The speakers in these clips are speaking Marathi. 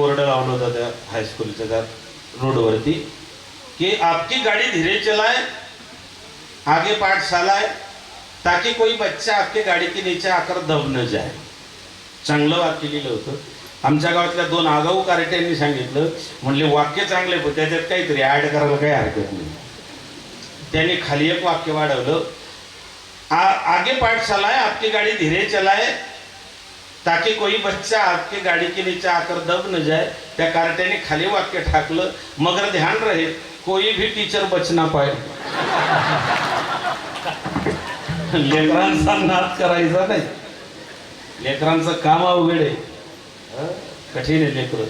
बोर्ड लावला होता त्या हायस्कूलच्या त्या रोडवरती कि आपकी गाड़ी धीरे चलाए, आगे पाठशाला है, ताकि कोई बच्चा आपके गाड़ी के नीचे आकर दब न जाए. चांगलं वाक्य लिहिलं होतं. आमच्या गावातल्या 2 आगाऊ कार्ट्यांनी सांगितलं, म्हणले वाक्य चांगले पण त्याच्यात काहीतरी ऍड करायला काही हरकत नाही. त्यांनी खाली एक वाक्य वाढवलं, आगे पाठशाला है, आपकी गाड़ी धीरे चलाए ताकि कोई बच्चा आपके गाड़ी के नीचे आकर दब न जाए. त्या कार्ट्याने खाली वाक्य टाकलं, मगर ध्यान रहे कोई भी टीचर बच ना पाए. लेकरांचा नाद करायचा नाही. लेकरांचं काम अवघड आहे, कठीण आहे. लेकर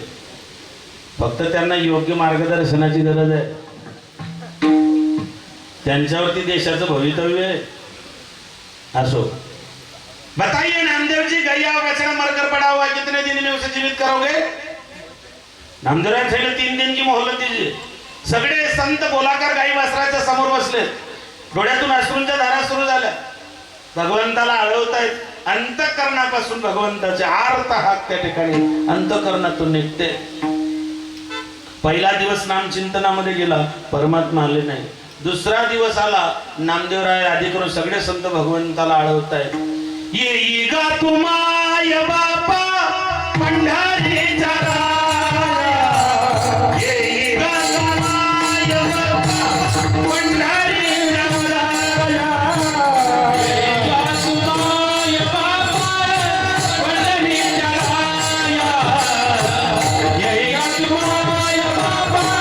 फक्त त्यांना योग्य मार्गदर्शनाची गरज आहे. त्यांच्यावरती देशाचं भवितव्य आहे. असो, बताइए नामदेव जी, गैया बछड़ा मरकर पड़ा हुआ, कितने दिन में उसे जीवित करोगे? नामदेवराय सांगितलं 3 दिन की मोहलत दीजिए. सगळे संत बोलाकर गाई वासराच्या समोर बसले. डोळ्यातून अश्रूंच्या धारा सुरू झाल्या. भगवंताला आळवतायत. अंतःकरणापासून भगवंताचे आर्त हाक त्या ठिकाणी अंतःकरणातून निघते. पहिला दिवस नामचिंतनामध्ये गेला, परमात्मा आले नाही. दुसरा दिवस आला, नामदेवराय आदी करून सगळे संत भगवंताला आळवतायत. येईगा तुमाय बापा पंढरीचा राया, येईगा तुमाय बापा पंढरीचा राया, येईगा तुमाय बापा पंढरीचा राया, येईगा तुमाय बापा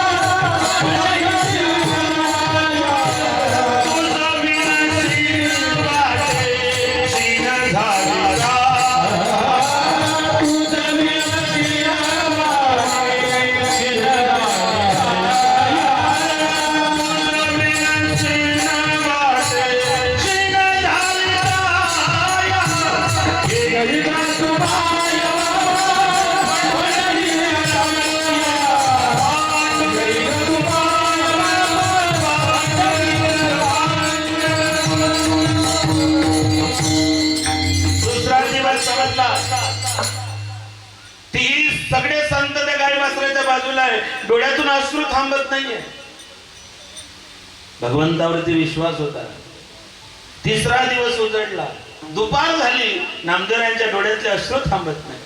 सगळे संत त्या गाई वासराच्या बाजूला आहे. डोळ्यातून अश्रू थांबत नाहीये. भगवंतावरती विश्वास होता. तिसरा दिवस उजडला, दुपार झाली, नामदेवरायांच्या डोळ्यातले अश्रू थांबत नाही.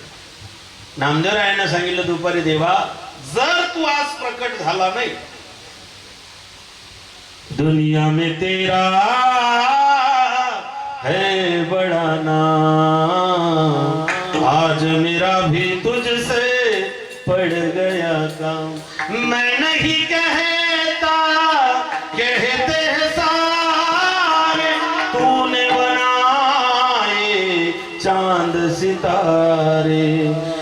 नामदेवरायांना सांगितलं दुपारी, देवा जर तू आज प्रकट झाला नाही, दुनिया में तेरा है बड़ा नाम, आज मेरा भी तुझसे पड़ गया काम. मैं नहीं कहता, कहते हैं सारे, तूने बनाए चांद सितारे.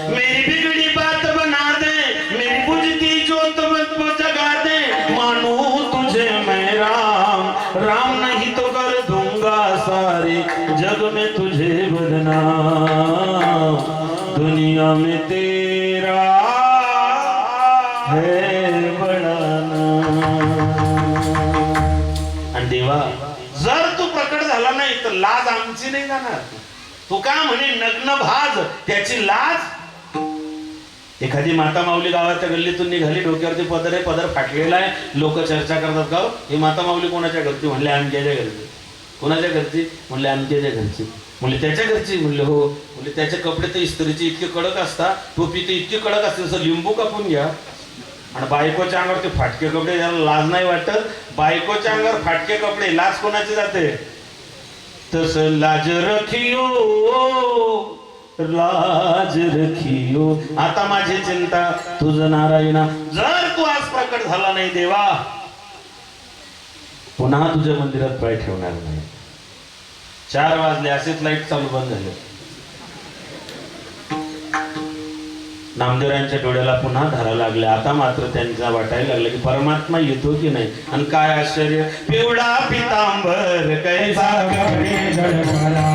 मेरी बिगड़ी बात बना दे, मेरी बुझती जोत मत जगा दे. मानू तुझे मैं राम, राम नहीं तो कर दूंगा सारे जग में तुझे बदनाम. दुनिया में तेरा है बड़ा नाम. आणि देवा जर तू प्रकट झाला नाही तर लाज आमची नाही जाणार. तू का म्हणे नग्न भाज, त्याची लाज. एखादी माता माऊली गावाच्या गल्लीतून निघाली, डोक्यावरती पदर आहे, पदर फाटलेला आहे. लोक चर्चा करतात, का ही माता माऊली कोणाच्या घरची? म्हणले आमच्याच्या घरची. कोणाच्या घरची? म्हणले आमच्याच्या घरची. म्हणले त्याच्या घरची? म्हणले हो. म्हणले त्याचे कपडे तर इस्त्रीचे इतके कडक असतात, टोपी तर इतकी कडक असते, जसं लिंबू कापून घ्या. आणि बायकोच्या अंगावर ते फाटके कपडे, त्याला लाज नाही वाटत? बायकोच्या अंगावर फाटके कपडे, लाज कोणाची जाते? तस लाज रखियो, लाज रखियो. आता माझी चिंता तुझं नारायणा, जर तू आज प्रकट झाला नाही देवा, पुन्हा तुझ्या मंदिरात पाय ठेवणार नाही. 4 वाजले, असेच लाईट चालू बंद झाले. नामदेवरायांच्या डोळ्याला पुन्हा धारा लागल्या. आता मात्र त्यांचा वाटायला लागलं की परमात्मा येतो की नाही. आणि काय आश्चर्य, पिवळा पितांबर कैसा गगनी गडगडा,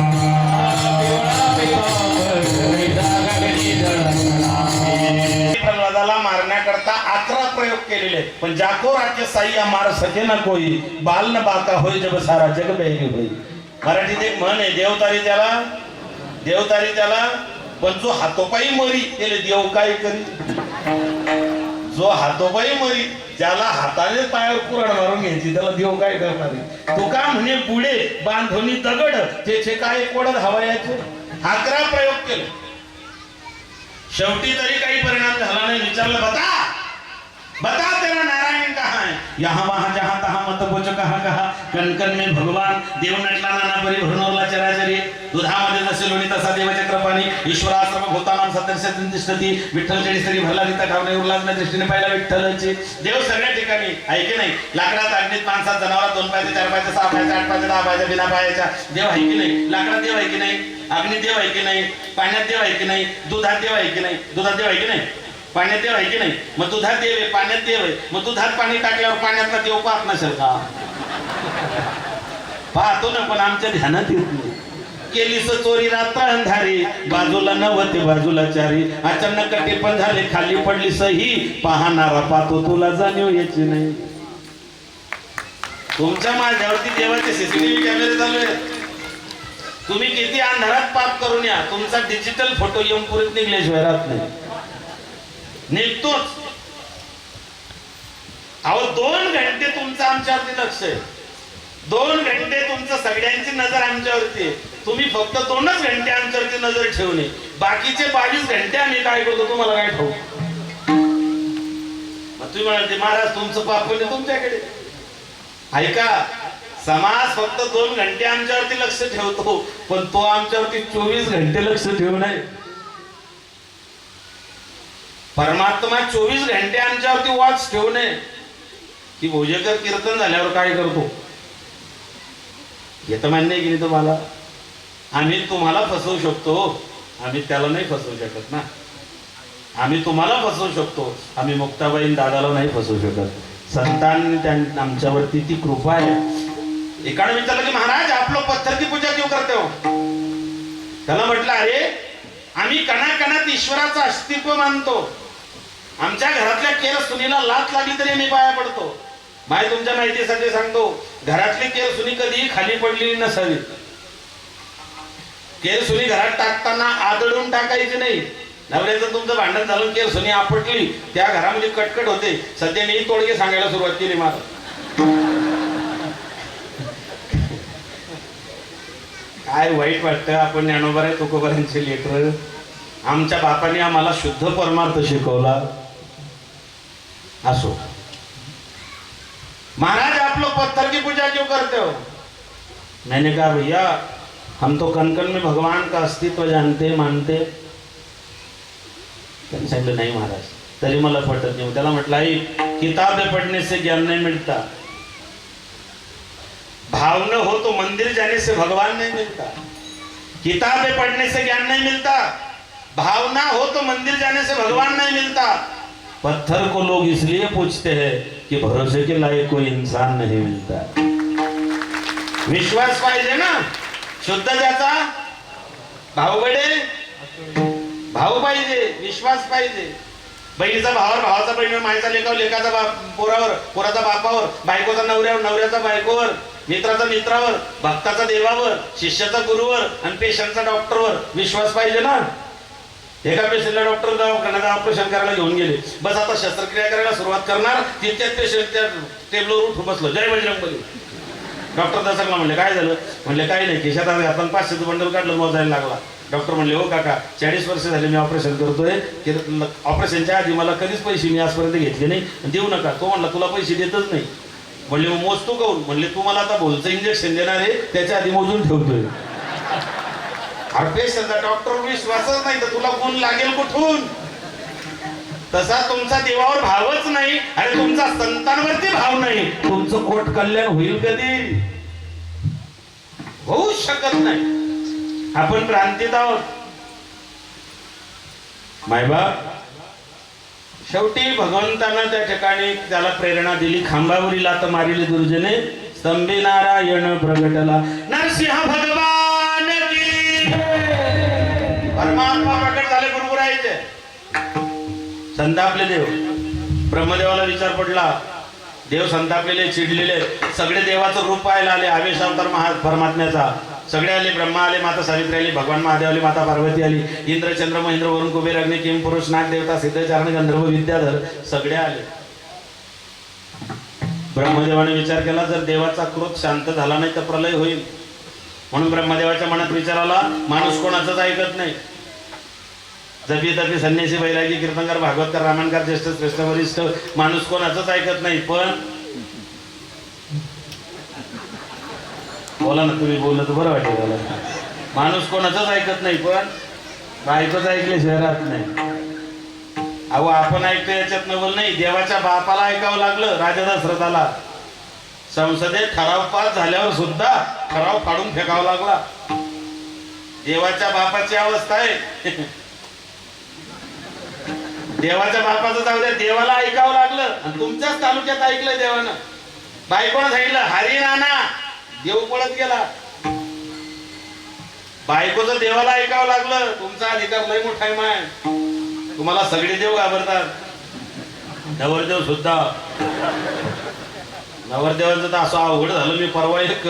प्रल्हादाला मारण्याकरता 11 प्रयोग केलेले, पण जाको राज्य साई मार सके ना कोई, बाल न बाका होय जब सारा जग बेगी होई. मराठीत एक म्हण आहे, देवतारी त्याला, पण जो हातोपायी मरी त्याला देव काय करी. जो हातोबाई मरी ज्याला हाताने पायावर कुऱ्हाड मारून घ्यायची त्याला देव काय करणार आहे? तो का म्हणे पुढे बांधोनी दगड त्याचे काय कोडत हवायचे 11 प्रयोग केले. शेवटी तरी काही परिणाम झाला नाही. विचारलं बता तेरा नारायण कहाँ है? यहाँ वहाँ जहाँ तहाँ मत पोच कहाँ कहा. कणकण में भगवान देव नटला नाना परी भरणोरला चराचरी. दुधामध्ये जसे लोणी तसा देवाच्या कृपानी ईश्वरा सर्व भूतानां सदर्शते तिष्ठती. विठ्ठल जडीस्तरी भरला रीता ठावणे उरलाजण्या दृष्टीने पाहिला विठ्ठलची. देव सगळ्या ठिकाणी आहे की नाही? लाकडात अग्नीत माणसात जनावरात 2 पायाचे 4 पायाचे 6 पायाचे 8 पायाचे 10 पायाचे बिना पायाच्या देव आहे की नाही? लाकडात देव आहे की नाही? अग्नीत देव आहे की नाही? पाण्यात देव आहे की नाही? दुधात देव आहे की नाही? दुधात देव आहे की नाही? पाण्यात देव आहे की नाही? मग दुधात देव आहे, पाण्यात देव आहे. मग दुधात पाणी टाकल्यावर पाण्यातला देव पाहत नसेल का? पाहतो ना, पण आमच्या ध्यानात येत नाही. केलीस चोरी रात्र अंधारी, बाजूला नवते बाजूला चारी. अचानक टिपण झाले खाली पडली सही, पाहणारा पाहतो तुला जाणीव यायची नाही. तुमच्या माझ्यावरती देवाचे सीसीटीव्ही कॅमेरे चालू आहेत. तुम्ही किती अंधारात पाप करून या, तुमचा डिजिटल फोटो येऊन पुरीत निघल्याशिवाय राहत नाही. निघतोच. अहो 2 घंटे तुमचं आमच्यावरती लक्ष आहे. 2 घंटे तुमचं सगळ्यांची नजर आमच्यावरती आहे. तुम्ही फक्त 2च घंटे आमच्यावरती नजर ठेवणे. बाकीचे 22 घंटे आम्ही काय करतो तुम्हाला काय ठाऊक? मग तुम्ही म्हणाल महाराज तुमचं पाप म्हणजे तुमच्याकडे. ऐका, समाज फक्त 2 घंटे आमच्यावरती लक्ष ठेवतो, पण तो आमच्यावरती 24 घंटे लक्ष ठेवू नये. परमात्मा 24 घंटे आमच्यावरती वॉच ठेवू नये. की भोजेकर कीर्तन झाल्यावर काय करतो हे तर मान्य आहे की नाही तुम्हाला? आम्ही तुम्हाला फसवू शकतो, आम्ही त्याला नाही फसवू शकत ना. आम्ही तुम्हाला फसवू शकतो, आम्ही मुक्ताबाई दादाला नाही फसवू शकत. संतांनी आमच्यावरती ती कृपा आहे. एकाने विचारलं की महाराज आप लोग पत्थर की पूजा क्यों करते हो? त्याला म्हटलं अरे आम्ही कणाकणात ईश्वराचं अस्तित्व मानतो. आमच्या घरातल्या केर सुनीला लात लागली तरी मी पाया पडतो. माय तुमच्या माहितीसाठी सांगतो, घरातली केर सुनी कधी खाली पडली नसावी. केर सुनी घरात टाकताना आदळून टाकायची नाही. नवऱ्याचं तुमचं भांडण झालं, केर सुनी आपटली, त्या घरामध्ये कटकट होते. सध्या मी तोडगे सांगायला सुरुवात केली. मला काय वाईट वाटतं, आपण ज्ञानोबा तुकोबारांचे लेकर. आमच्या बापाने आम्हाला शुद्ध परमार्थ शिकवला. असो महाराज आप लोग पत्थर की पूजा क्यों करते हो? मैंने कहा भैया हम तो कण कण में भगवान का अस्तित्व जानते मानते. त्यांनी सांगितलं नाही महाराज तरी मला पटत नाही. त्याला म्हटलं आई किताबें पढ़ने से ज्ञान नहीं मिलता, भाव न हो तो मंदिर जाने से भगवान नहीं मिलता. किताबें पढ़ने से ज्ञान नहीं मिलता, भाव ना हो तो मंदिर जाने से भगवान नहीं मिलता. पत्थर को लोग इसलिए पूछते हैं कि भरोसे के लायक कोई इंसान नहीं मिलता. विश्वास पाहिजे ना, शुद्ध ज्याचा भाऊ पाहिजे, विश्वास पाहिजे. बहिणीचा भावावर, भावाचा बहिणीवर, मायचा लेकावर, लेकाचा पोरावर, पोराचा बापावर, बायकोचा नवऱ्यावर, नवऱ्याचा बायकोवर, मित्राचा मित्रावर, भक्ताचा देवावर, शिष्याचा गुरुवर आणि पेशंटचा डॉक्टरवर विश्वास पाहिजे ना. एका पेशंटला डॉक्टर दवाखान्यात ऑपरेशन करायला घेऊन गेले. बस आता शस्त्रक्रिया करायला सुरुवात करणार, तितक्यात पेशंट त्या टेबलवर उठून बसलो. जय बजरंगबली. डॉक्टर दसरला म्हणले काय झालं? म्हणले काही नाही, खिशात आपण 500चं बंडल काढलं, मोजायला लागला. डॉक्टर म्हणले हो काका 40 वर्ष झाले मी ऑपरेशन करतोय, ऑपरेशनच्या आधी मला कधीच पैसे मी आजपर्यंत घेतले नाही, देऊ नका. तो म्हणला तुला पैसे देतच नाही. म्हणले मग मोजतो काऊन? म्हणले तू मला आता भोलचं इंजेक्शन देणार आहे, त्याच्या आधी मोजून ठेवतोय. पेशंटचा डॉक्टर विश्वासच नाही तर तुला गुण लागेल कुठून? तसा तुमचा देवावर भावच नाही आणि तुमचा संतांवरती भाव नाही, तुमचं कोट कल्याण होईल कधी? होऊ शकत नाही. आपण क्रांतीत आहोत. मायबाप शेवटी भगवंतानं त्या ठिकाणी त्याला प्रेरणा दिली. खांबावरील लात मारिली दुर्जने, स्तंभी नारायण प्रगटला. नरसिंह भगवान की परमात्मा प्रकट झाले गुरुगुरायचे. संतापले देव. ब्रह्मदेवाला विचार पडला, देव संतापलेले, चिडलेले, सगळे देवाचं रूप पाहायला आले. आवेश अवतार परमात्म्याचा सगळे आले. ब्रह्मा आले, माता सावित्री आली, भगवान महादेव आले, माता पार्वती आली, इंद्र चंद्र महेंद्र वरुण कुबेर अग्नी किम पुरुष नाग देवता सिद्धचारण गंधर्व विद्याधर सगळे आले. ब्रह्मदेवाने विचार केला, जर देवाचा क्रोध शांत झाला नाही तर प्रलय होईल. म्हणून ब्रह्मदेवाच्या मनात विचार आला, माणूस कोणाचंच ऐकत नाही. जपी तपी संन्यासी बैरागी कीर्तनकार भागवतकार रामायणकार ज्येष्ठ श्रेष्ठ वरिष्ठ माणूस कोणाचंच ऐकत नाही. पण बोला ना, तुम्ही बोललं तर बरं वाटेल मला. माणूस कोणाचंच ऐकत नाही, पण बायकोच ऐकल्याशिवाय राहत नाही. अहो आपण ऐकतो याच्यात नवल नाही. देवाच्या बापाला ऐकावं लागलं, राजा दशरथाला. संसदेत ठराव पास झाल्यावर सुद्धा ठराव फाडून फेकावा लागला. देवाच्या बापाची अवस्था आहे. देवाच्या बापाचं जाऊ द्या, देवाला ऐकावं लागलं. आणि तुमच्याच तालुक्यात ऐकलंय देवानं. बायकोनं सांगितलं हरी नाना, देव पळत गेला. बायकोचं देवाला ऐकावं लागलं. तुमचा अधिकार लय मोठा आहे माय, तुम्हाला सगळे देव घाबरतात. नवरदेव सुद्धा. नवरदेवांचं तर असं अवघड झालं. मी परवा एक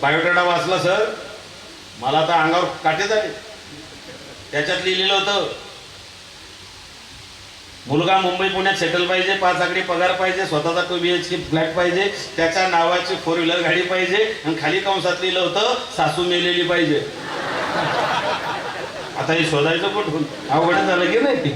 बायोडाटा वाचला सर, मला तर अंगावर काटे झाले. त्याच्यात लिहिलेलं होतं, मुलगा मुंबई पुण्यात सेटल पाहिजे, 5 आकडी पगार पाहिजे, स्वतःचा 2 BHK फ्लॅट पाहिजे, त्याच्या नावाची 4 व्हीलर गाडी पाहिजे, आणि खाली कंसात लिहिलं होतं सासू मेलेली पाहिजे. आता हे शोधायचं कुठून? अवघड झालं की नाही.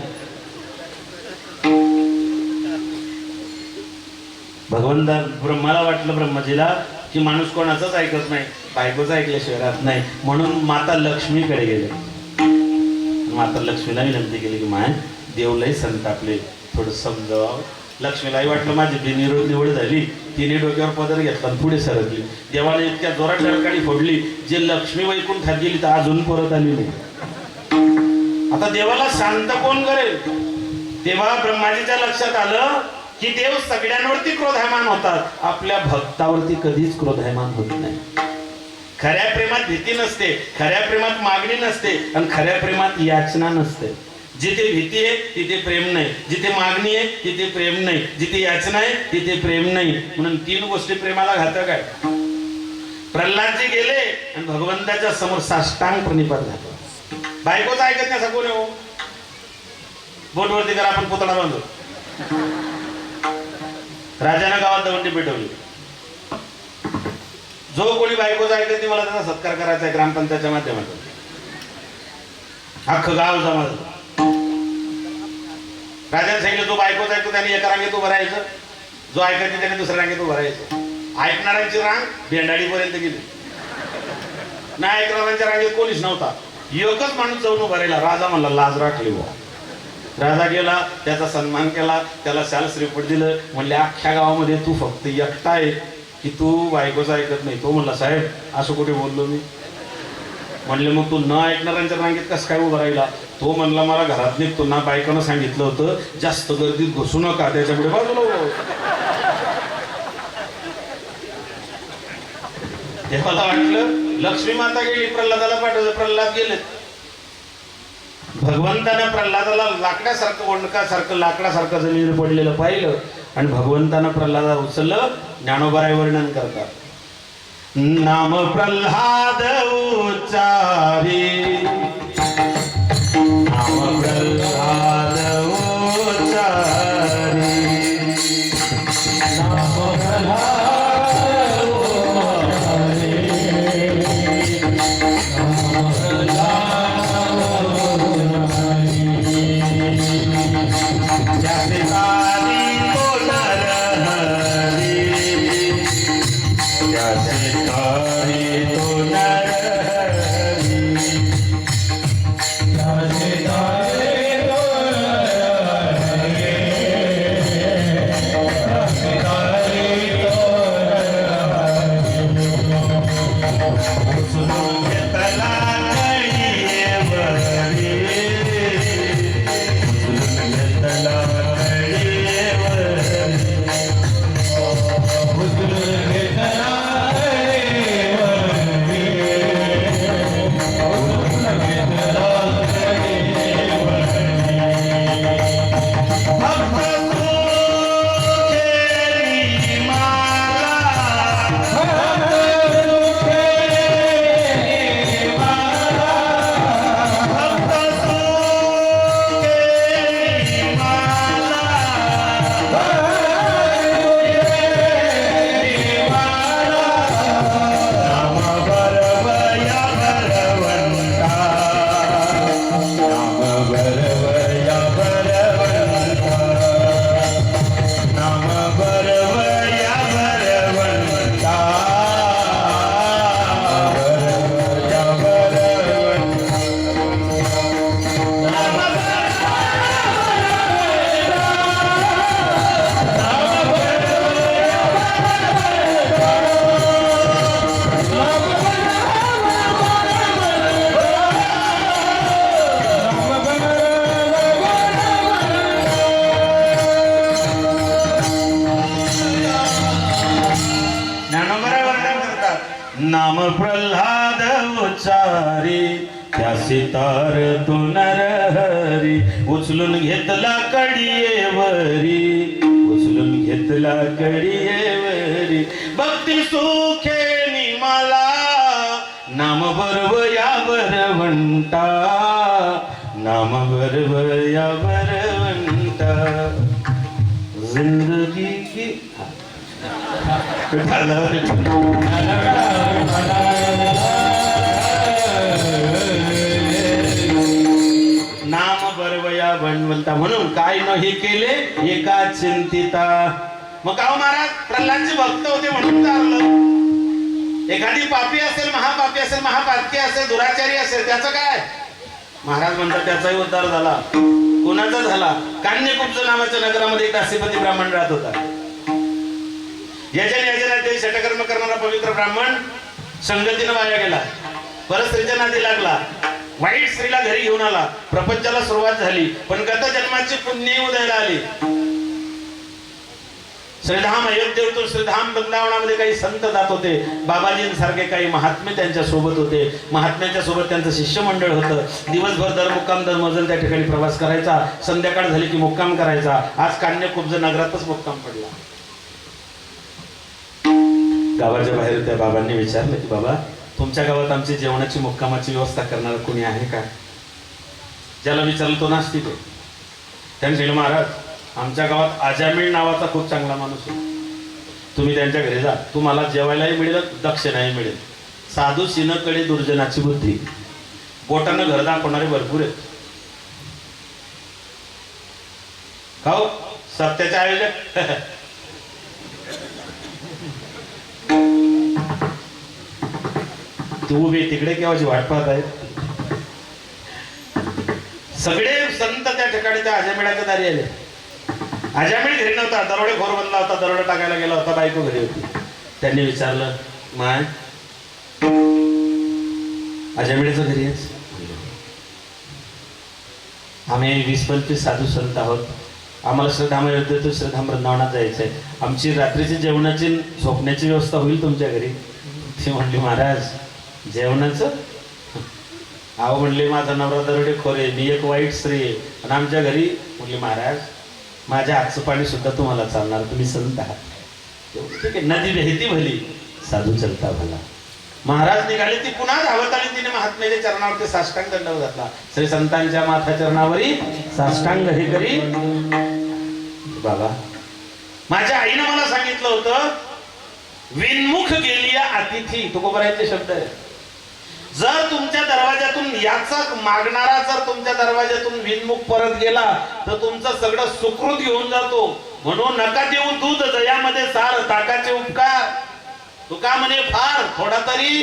भगवंता ब्रह्माला वाटलं, ब्रह्माजीला, की माणूस कोणाचंच ऐकत नाही, बायकोचं ऐकल्याशिवाय राहत नाही. म्हणून माता लक्ष्मीकडे गेले. माता लक्ष्मीला विनंती केली की माय देव लय संतापले, थोडं समजावं. लक्ष्मीलाही वाटलं माझी बिनविरोध निवड झाली. तिने डोक्यावर पदर घेतला आणि पुढे सरकली. देवाने इतक्या जोरात डरकाळी फोडली, जे लक्ष्मी वैकुंठात गेली तर अजून परत आली नाही. आता देवाला शांत कोण करेल? तेव्हा ब्रह्माजीच्या लक्षात आलं की देव सगळ्यांवरती क्रोधायमान होतात, आपल्या भक्तावरती कधीच क्रोधायमान होत नाही. खऱ्या प्रेमात भीती नसते, खऱ्या प्रेमात मागणी नसते, आणि खऱ्या प्रेमात याचना नसते. जिथे भीती आहे तिथे प्रेम नाही, जिथे मागणी आहे तिथे प्रेम नाही, जिथे याचना आहे तिथे प्रेम नाही. म्हणून 3 गोष्टी प्रेमाला घातक आहे. प्रल्हादजी गेले आणि भगवंताच्या समोर साष्टांग प्रणिपात झाले. बायकोचं ऐकत नाही असं कोण आहे हो? बोटवरती करा, आपण पुतळा बांधू. राजानं गावात दवंडी पेटवली. जो कोणी बायकोचं ऐकत नाही मला त्याचा सत्कार करायचा आहे ग्रामपंचायतच्या माध्यमातून. अख्खं गाव जमा झालं. राजाने सांगितलं, जो बायकोचा ऐकतो त्याने एका रांगेत उभं राहायचं, जो ऐकत नाही त्याने दुसऱ्या रांगेत उभं राहायचं. ऐकणाऱ्यांची रांग भेंडाळीपर्यंत गेली. नाही ऐकणाऱ्यांच्या रांगेत कोणीच नव्हता. एकच माणूस जाऊन उभा राहिला. राजा म्हणला लाज राखली बुवा. राजा गेला, त्याचा सन्मान केला, त्याला शाल श्रीफळ दिलं. म्हणले अख्ख्या गावामध्ये तू फक्त एकटा आहे की तू बायकोचं ऐकत नाही. तो म्हणला साहेब असं कुठे बोललो मी? म्हणले मग तू न ऐकणाऱ्यांच्या रांगेत कसं काय उभा राहिला? तो म्हणला मला घरात निघतो ना, बायकोनं सांगितलं होतं जास्त गर्दीत घुसू नका, त्याच्यामुळे बाजूला. देवाला वाटलं लक्ष्मी माता गेली, प्रल्हादाला पाठवलं, प्रल्हाद गेले. भगवंतानं प्रल्हादाला लाकडासारखं ओंडकासारखं लाकडासारखं जमिनीवर पडलेलं पाहिलं आणि भगवंतानं प्रल्हादाला उचललं. ज्ञानोबाराय वर्णन करतात, नाम प्रल्हाद उच्चारी, नाम प्रल्हाद उच्चारी, नाम प्रल्हाद उच्चारी, नाम प्रल्हाद उच्चारी, ज्याचे तारी तो नर हरी, ज्याचे तारी तो नर हरी, ज्याचे तारी तो नर हरी, ज्याचे तारी तो नर हरी, सुनो घेतला कळीये वरी, सुनो घेतला कळीये वरी, सुनो घेतला नाम प्रल्हाद उच्चारी त्यासी तार तो नरहरी उचलून घेतला कडीयेवरी उचलून घेतला कडीयेवरी भक्ती सुखे निमाला नाम बर्व यावर म्हणता नाम बर्व यावर म्हणता जिंदगी की नाम बरवया बनवलता म्हणून काय न हे केले एका चिंतिता. मग काव महाराज प्रल्हादचे भक्त होते म्हणून चाललं. एखादी पापी असेल महापातकी असेल दुराचारी असेल त्याचं काय महाराज म्हणतात त्याचाही उद्धार झाला. कोणाचा झाला? कान्यकुब्ज नावाच्या नगरामध्ये एक दासीपती ब्राह्मण राहत होता. याच्याने षटकर्म करणारा पवित्र ब्राह्मण संगतीनं वाया गेला. परत स्त्रीच्या नादी लागला. वाईट स्त्रीला घरी घेऊन आला. प्रपंचाला सुरुवात झाली. पण गत जन्माची पुण्य उदयाला आली. श्रीधाम अयोध्येतून श्रीधाम वृंदावनामध्ये काही संत जात होते. बाबाजींसारखे काही महात्मे त्यांच्या सोबत होते. महात्म्यांच्या सोबत त्यांचं शिष्यमंडळ होतं. दिवसभर दर मुक्काम दर मजल त्या ठिकाणी प्रवास करायचा. संध्याकाळ झाली की मुक्काम करायचा. आज कान्यकुब्ज नगरातच मुक्काम पडला. गावाच्या बाहेर त्या बाबांनी विचारलं की बाबा तुमच्या गावात आमची जेवणाची मुक्कामाची व्यवस्था करणार कोणी आहे का? ज्याला विचारलं तो नास्तिक आहे. त्यांनी सांगितलं महाराज आमच्या गावात आजामीळ नावाचा खूप चांगला माणूस आहे. तुम्ही त्यांच्या घरी जा. तुम्हाला जेवायलाही मिळेल दक्षिणाही मिळेल. साधू सिनकडे दुर्जनाची बुद्धी. बोटानं घर दाखवणारे भरपूर आहेत. खाऊ सत्याचे आयोजक उभे तिकडे केव्हाची वाट पाहत आहेत. सगळे संत त्या ठिकाणी त्या आजामेळाच्या दारी आले. आजामेळ घरी नव्हता. दरोडेखोर बनला होता. दरोडा टाकायला गेला होता. बायको घरी होती. त्यांनी विचारलं माय आजामेळचं घरी आहेस? आम्ही 20-25 साधू संत आहोत. आम्हाला श्रीधाम अयोध्येतून श्रीधाम वृंदावनात जायचंय. आमची रात्रीची जेवणाची झोपण्याची व्यवस्था होईल तुमच्या घरी? ती म्हणली महाराज जेवणाचं? अहो म्हणले माझा नवरा दरोडेखोर आहे. मी एक वाईट स्त्री आहे. आणि आमच्या घरी म्हणले महाराज माझ्या हातचं पाणी सुद्धा तुम्हाला चालणार. तुम्ही संत आहात. ठीक आहे. नदी बहती भली साधू चलता भला. महाराज निघाले. ती पुन्हा धावत आली. तिने महात्म्याच्या चरणावरती साष्टांग दंडवत घातला. श्री संतांच्या माथा चरणावरी साष्टांग हे करी. बाबा माझ्या आईनं मला सांगितलं होतं विनमुख गेली अतिथी. तुकोबरायांचे शब्द आहे. जर तुमच्या दरवाजातून याचा मागणारा जर तुमच्या दरवाजातून विनमुख परत गेला तर तुमचं सगळं सुकृत घेऊन जातो. म्हणून नका देऊ दूध जयामध्ये सार ताकाचे उपकार. तुका म्हणे फार थोडा तरी.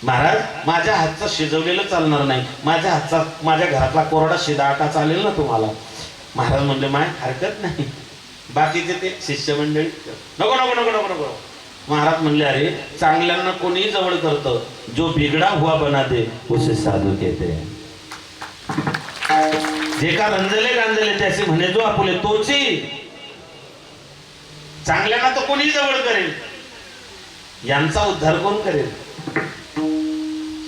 महाराज माझ्या हातचं शिजवलेलं चालणार नाही. माझ्या हातचा माझ्या घरातला कोरडा शिदाटा चालेल ना तुम्हाला? महाराज म्हणले माय हरकत नाही. बाकीचे ते शिष्यमंडळी नको नको नको नको नको. महाराज म्हणले अरे चांगल्यांना कोणी जवळ करतं. जो बिगड़ा हुआ बना दे उसे साधू कहते हैं. जे का रंजले गांजले त्याचे म्हणे जो आपुले तोची. चांगल्यांना तो कोणी जवळ करेल. यांचा उद्धार कोण करेल?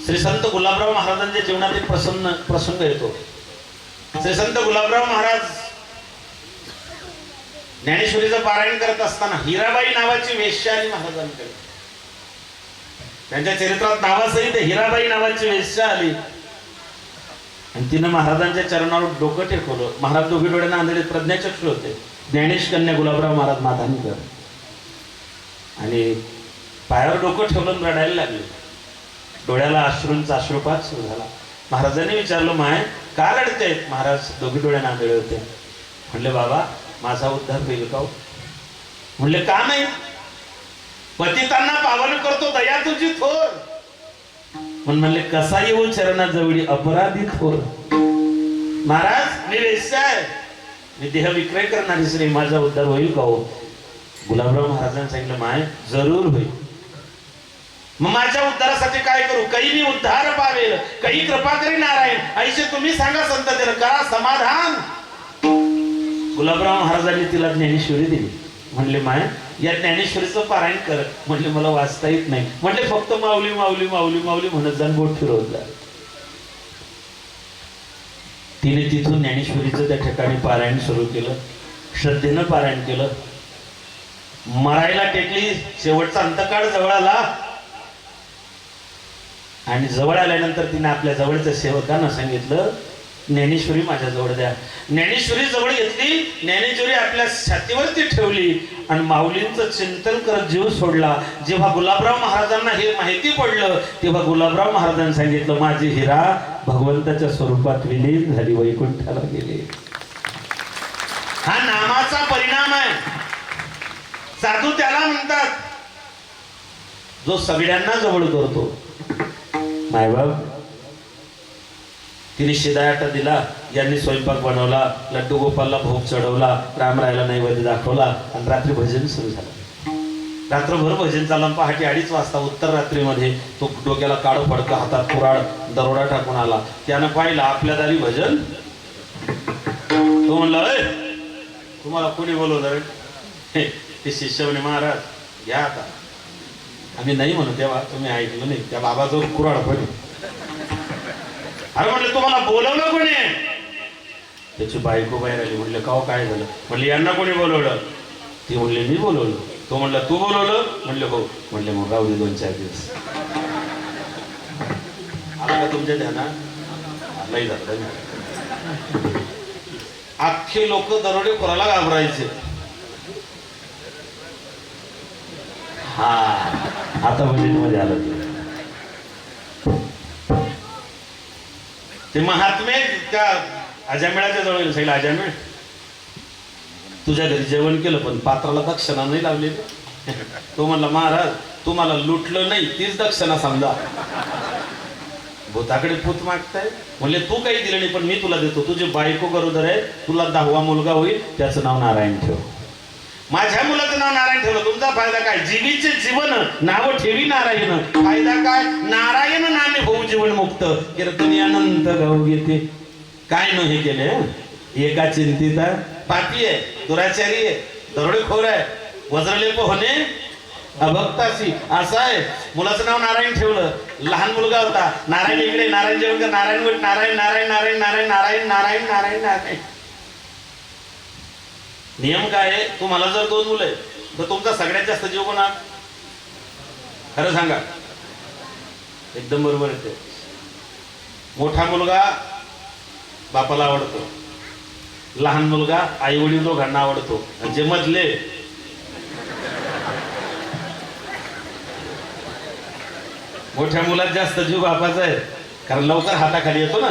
श्री संत गुलाबराव महाराजांच्या जीवनात एक प्रसंग येतो. श्री संत गुलाबराव महाराज ज्ञानेश्वरीचं पारायण करत असताना हिराबाई नावाची वेश्या आली महाराजांकडे. त्यांच्या चरित्रात नावासहित हिराबाई नावाची वेश्या आली आणि तिनं महाराजांच्या चरणावर डोकं टेकवलं. महाराज दोघी डोळ्यांना आंधळे प्रज्ञाचक्षु होते. ज्ञानेश कन्या गुलाबराव महाराज माधानीकर. आणि पायावर डोकं ठेवलं रडायला लागले. डोळ्याला अश्रूंचा अश्रुपात सुरू झाला. महाराजांनी विचारलं माय का रडते? महाराज दोघी डोळ्यांना आंधळे होते. म्हणले बाबा माझा उद्धार होईल का? म्हणले का नाही? पतितांना पावन करतो दया तुझी थोर. म्हणले कसा येऊ चरणाजवळी अपराधी थोर. महाराज मी वेश्या आहे. मी देह विक्रय करणारी श्री. माझा उद्धार होईल का हो? गुलाबराव महाराजांनी सांगितलं माय जरूर होईल. मग माझ्या उद्धारासाठी काय करू? काही मी उद्धार पावेल, काही कृपा करी नारायण. ऐसे तुम्ही सांगा संत जन करा समाधान. गुलाबराव महाराजांनी तिला ज्ञानेश्वरी दिली. म्हणले माय या ज्ञानेश्वरीचं पारायण कर. म्हटले मला वाचता येत नाही. म्हटले फक्त माऊली माऊली माऊली माऊली म्हणत जा, बोट फिरवत जा. तिने तिथून ज्ञानेश्वरीचं त्या ठिकाणी पारायण सुरू केलं. श्रद्धेनं पारायण केलं. मरायला टेकली. शेवटचा अंतकाळ जवळ आला आणि जवळ आल्यानंतर तिने आपल्या जवळच्या सेवकांना सांगितलं, ज्ञानेश्वरी माझ्या जवळ द्या. ज्ञानेश्वरी जवळ घेतली. ज्ञानेश्वरी आपल्या छातीवरती ठेवली आणि माऊलींचं चिंतन करत जीव सोडला. जेव्हा गुलाबराव महाराजांना हे माहिती पडलं तेव्हा गुलाबराव महाराजांनी सांगितलं, माझी हिरा भगवंताच्या स्वरूपात विलीन झाली, वैकुंठाला गेली. हा नामाचा परिणाम आहे. साधू त्याला म्हणतात जो सगळ्यांना जवळ करतो. मायबाप तिने शिदायाटा दिला, यांनी स्वयंपाक बनवला, लड्डू गोपालला भोग चढवला, रामरायला नैवेद्य दाखवला आणि रात्री भजन सुरू झालं. रात्रभर भजन चाललं. पहाटे 2:30 वाजता उत्तर रात्रीमध्ये तो डोक्याला काळं फडकं, हातात कुऱ्हाड, दरोडा टाकून आला. त्यानं पाहिलं आपल्या दारी भजन. तो म्हणला, तुम्हाला कोणी बोलवलं रे? ते शिष्य म्हणे, महाराज घ्या आता. आम्ही नाही म्हणू तेव्हा तुम्ही ऐकलं नाही. त्या बाबाचं कुऱ्हाड पण. अरे म्हटलं तुम्हाला बोलवलं कोणी? त्याची बायको बाहेर आली. म्हटलं का काय झालं? म्हटलं यांना कोणी बोलवलं? ती म्हणले मी बोलवलं. तो म्हणला तू बोलवलं? म्हणले हो. म्हणले मग राहू दे 2-4 दिवस. आला का तुमच्या ध्यानात? नाही झालं. अख्खे लोक दरोडे खोराला घाबरायचे. हा आता मध्ये आलं. ते महात्मे त्या अजामेळाच्या जवळ सांगितलं, अजामेळ तुझ्या घरी जेवण केलं पण पात्राला दक्षिणा नाही लावली. तो म्हणला, महाराज तुम्हाला लुटलं नाही तीच दक्षिणा समजा. भूताकडे पूत मागताय. म्हणले तू काही दिलं नाही पण मी तुला देतो. तुझी बायको गरोदर आहे, तुला 10वा मुलगा होईल, त्याचं नाव नारायण ठेव. माझ्या मुलाचं नाव नारायण ठेवलं. तुमचा फायदा काय? जीवीचे जीवन नाव ठेवी नारायण. फायदा काय? नारायण नामे होऊ जीवन मुक्त. कीर्तनी अनंत गाऊ घेते. काय न हे केले? एका चिंतिता पापी आहे, दुराचारी आहे, दरोडेखोर आहे, वज्रलेप होणे अभक्तासी असं आहे. मुलाचं नाव नारायण ठेवलं. लहान मुलगा होता. नारायण इकडे, नारायण जेवण कर, नारायण नारायण नारायण नारायण नारायण नारायण नारायण नारायण नारायण. नियम काय आहे? तुम्हाला जर 2 मुलं आहे तर तुमचा सगळ्यात जास्त जीव कोणा? खरं सांगा. एकदम बरोबर आहे ते. मोठा मुलगा बापाला आवडतो, लहान मुलगा आई वडील दोघांना आवडतो, आणि जे मधले मोठ्या मुलात जास्त जीव बापाचा आहे. कारण लवकर हाताखाली येतो ना,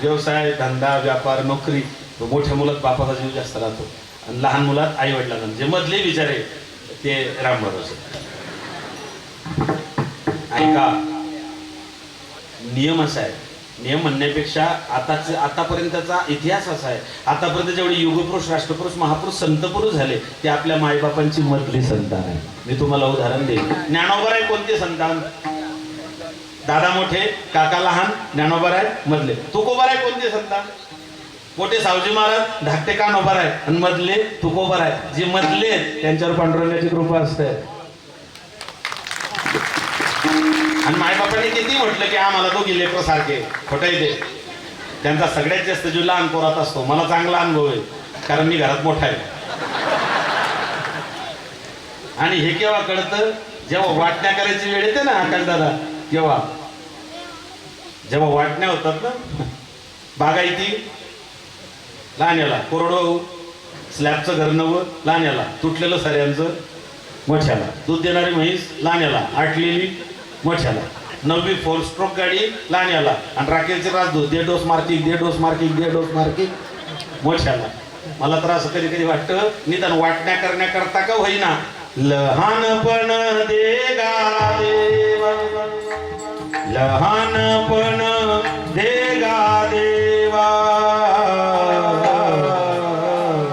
व्यवसाय धंदा व्यापार नोकरी. मोठ्या मुलात बापाचा जीव जास्त राहतो आणि लहान मुलात आई वडिलांना. जे मधले विचारे ते राम भरोसे. ऐका, नियम असा आहे. नियम म्हणण्यापेक्षा आतापर्यंतचा इतिहास असा आहे. आतापर्यंत जेवढे युगपुरुष, राष्ट्रपुरुष, महापुरुष, संतपुरुष झाले ते आपल्या मायबापांची मधली संतान आहे. मी तुम्हाला उदाहरण देईन. ज्ञानोबराय कोणते संतान? दादा मोठे, काका लहान, ज्ञानोबराय मधले. तुकोबाराय कोणते संतान? मोठे सावजी महाराज, धाकटे कान्होबाराय आणि मधले तुकोबाराय. जे मधले त्यांच्यावर पांडुरंगाची कृपा असते. आणि मायबापाने किती म्हटलं की आम्हाला दोघी लेकर सारखे, खोटं येते. त्यांचा सगळ्यात जास्त जीव लहान पोरात असतो. मला चांगला अनुभव आहे कारण मी घरात मोठा आहे. आणि हे केव्हा कळतं? जेव्हा वाटण्या करायची वेळ येते ना आकाश दादा, तेव्हा जेव्हा वाटण्या होतात ना, बागायती लहान्याला, कोरडवाहू स्लॅबचं घर नवं लहान्याला, तुटलेलं सऱ्यांचं मोठ्याला, दूध देणारी म्हैस लहान्याला, आटलेली मोठ्याला, 9वी 4 स्ट्रोक गाडी लहान्याला, आणि राखेलचे राजदूत 1.5 dose marking 1.5 dose marking 1.5 dose marking मोठ्याला. मला तर असं कधी कधी वाटतं निदान वाटण्या करण्याकरता का होईना, लहानपण देगा देवा, लहानपण देगा देवा,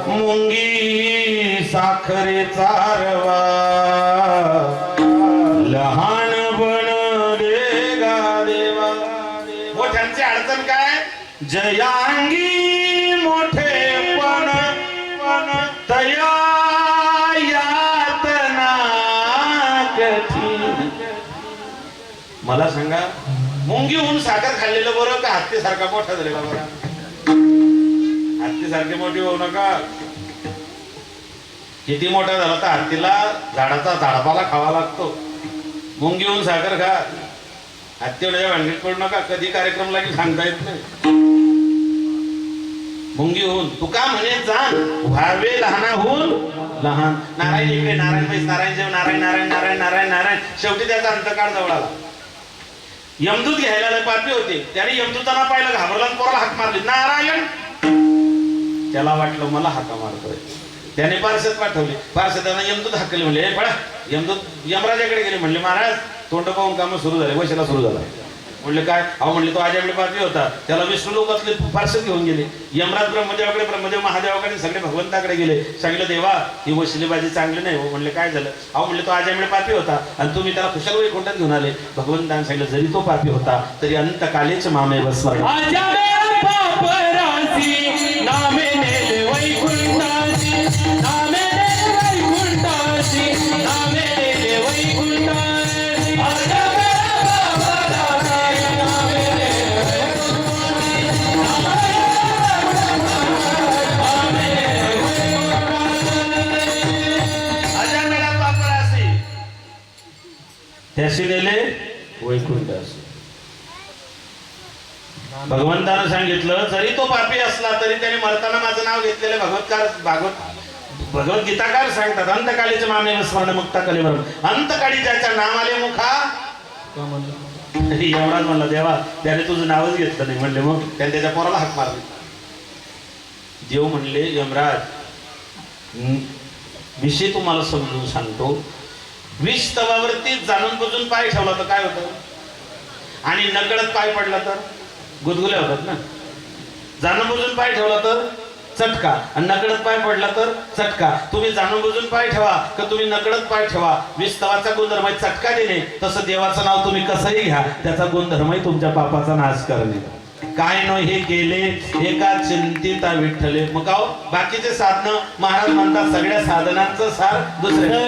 मुंगी साखरे चारवा, लहानपण देगा देवा. मोठ्यांची अडचण काय? जयांगी मोठेपण तया यात मला सांगा, मुंगी होऊन साखर खाल्लेलं बरं का हत्तीसारखा मोठा झालेला बरं? हत्तीसारखी मोठी होऊ नका. किती मोठा झाला तर हत्तीला झाडाचा झाडपाला खावा लागतो. मुंगी होऊन साखर खा. हत्ती एवढ्या भांडीत पडू नका. कधी कार्यक्रम लागेल सांगता येत नाही. मुंगी होऊन तू का म्हणे जाण व्हावे लहानाहून लहान. नारायण इकडे नारायण पैस नारायण जेव नारायण नारायण नारायण नारायण नारायण. शेवटी त्याचा अंतकाळ जवळ आला. यमदूत घ्यायला पापी होते. त्याने यमदूतांना पाहिलं, घाबरला, पोराला हाक मारली, नारायण. त्याला वाटलं मला हाका मारतोय. त्याने पार्षद पाठवले. पार्षदांना यमदूत हाकले. म्हणले हे पळा. यमदूत यमराजाकडे गेले. म्हणले महाराज तोंड पाहून काम सुरू झाले. वशाला सुरू झाला. म्हणले काय? अहो म्हणले तो आजाकडे पापी होता, त्याला विष्णू लोकातले पार्षद घेऊन गेले. यमराज ब्रह्मदेवाकडे, ब्रह्मदेव महादेवाकडे, सगळे भगवंताकडे गेले. सांगितलं देवा ही वशिलेबाजी चांगली नाही हो. म्हणले काय झालं? अहो म्हणले तो आजाकडे पापी होता आणि तुम्ही त्याला कुशल वैकुंठात घेऊन आले. भगवंताने सांगितलं जरी तो पापी होता तरी अंतकालेच मामे बसणार. त्याशी नेले वैकुंठ. भगवंतानं सांगितलं जरी तो पापी असला तरी त्याने मरताना माझं नाव घेतलेलं भगवद्गीताकार सांगतात अंतकाळीचे मामे स्मरण मुक्ता कलेवर. अंतकाळी ज्याच्या नामाले मुखा एवढाच म्हणला देवा त्याने तुझं नावच घेतलं नाही. म्हणले मग त्याने त्याच्या पोराला हाक मारली. देव म्हणले यमराज विषय तुम्हाला समजून सांगतो. विष तवावरती जाणून बुजून पाय ठेवला तर काय होतं? आणि नकळत पाय पडला तर गुदगुल्या होतात ना. जाणून बुजून पाय ठेवला तर चटका आणि नकळत पाय पडला तर चटका. तुम्ही जाणून बुजून पाय ठेवा का तुम्ही नकळत पाय ठेवा, विष तवाचा गुणधर्म आहे चटका देणे. तसं देवाचं नाव तुम्ही कसंही घ्या, त्याचा गुणधर्म आहे तुमच्या पापाचा नाश करणे. काय न हे केले एका चिंतिता विठ्ठले. मग बाकीचे साधनं महाराज म्हणतात सगळ्या साधनांचं सार दुसरे.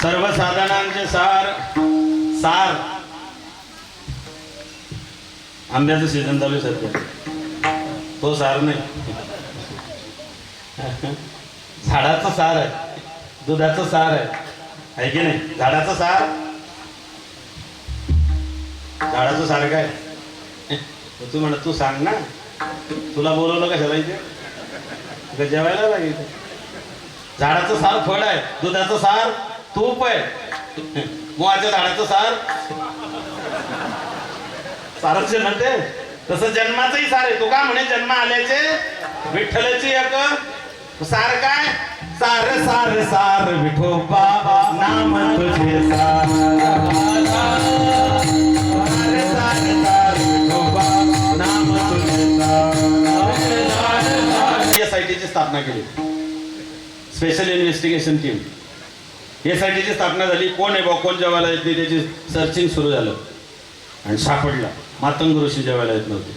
सर्व साधनांचे सार. सार आंब्याचं सीझन चालू आहे सध्या. तो सार नाही, झाडाचं सार आहे, दुधाचं सार आहे की नाही? झाडाचं सार. झाडाचं सार काय? तू म्हण तू सांग ना, तुला बोलवलं कशाला इथे? जेवायला लागेल. झाडाचं सार फळ आहे, दुधाचं सार तूप आहे, मुळाच्या झाडाचं सार सारच म्हणते. तसं जन्माचंही सार आहे. तू का म्हणे जन्म आल्याचे विठ्ठलाची एक सार काय? सार सार सार विठोबा नाम तुझे सार. सार सार सार विठोबा नाम तुझे सार. SITची स्थापना केली, स्पेशल इन्व्हेस्टिगेशन टीम. SITची स्थापना झाली. कोण आहे बा, कोण जेवायला येत नाही त्याची सर्चिंग सुरू झालं आणि सापडला मातंग ऋषी जेवायला येत नव्हते.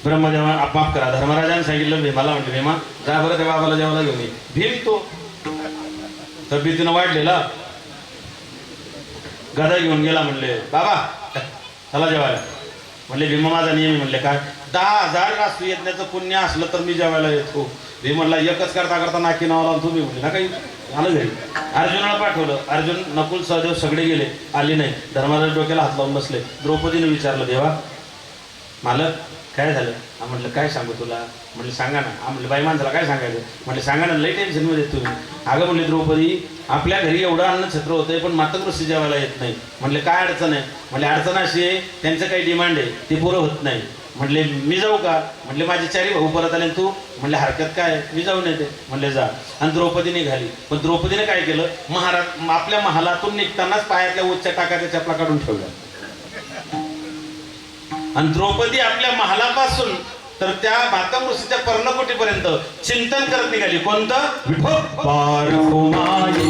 ब्रह्मदेवा माफ करा, धर्मराजाने सांगितलं भीमाला, म्हणते भीमा जा बरं त्या बाबाला जेवायला घेऊन ये. भीम तो तब्येतीनं वाढलेला गदा घेऊन गेला. म्हणले बाबा चला जेवायला. म्हणले भीमा माझा नियम. म्हणले काय? 10,000 राष्ट्रीय यज्ञाचं पुण्य असलं तर मी जेवायला येतो. भीम म्हणला एकच करता करता नाकी नावाला तुम्ही. म्हणले ना काही आलं घरी. अर्जुनाला पाठवलं. अर्जुन नकुल सहदेव सगळे गेले, आले नाही. धर्मराज डोक्याला हात लावून बसले. द्रौपदीने विचारलं देवा मालक काय झालं? म्हटलं काय सांगू तुला? म्हणले सांगा ना. म्हणले बाई माणसाला काय सांगायचं? म्हणले सांगा ना, लई टेन्शन मध्ये तुम्ही. अगं म्हणले द्रौपदी आपल्या घरी एवढं अन्न छत्र होतंय पण मातंग ऋषी जेवायला येत नाही. म्हणले काय अडचण आहे? म्हणले अडचण अशी आहे त्यांचं काही डिमांड आहे ते पुरं होत नाही. म्हणले मी जाऊ का? म्हणले माझे 4 भाऊ परत आले. तू? म्हणले हरकत काय, मी जाऊन येते. म्हणले जा. आणि द्रौपदी निघाली. पण द्रौपदीने काय केलं? महाराज आपल्या महालातून निघतानाच पायातल्या उच्च टाकाच्या चपला काढून ठेवल्या. आणि द्रौपदी आपल्या महालापासून तर त्या मातंग ऋषीच्या पर्णकोटीपर्यंत चिंतन करत निघाली. कोणतं? विठोबार कुमारी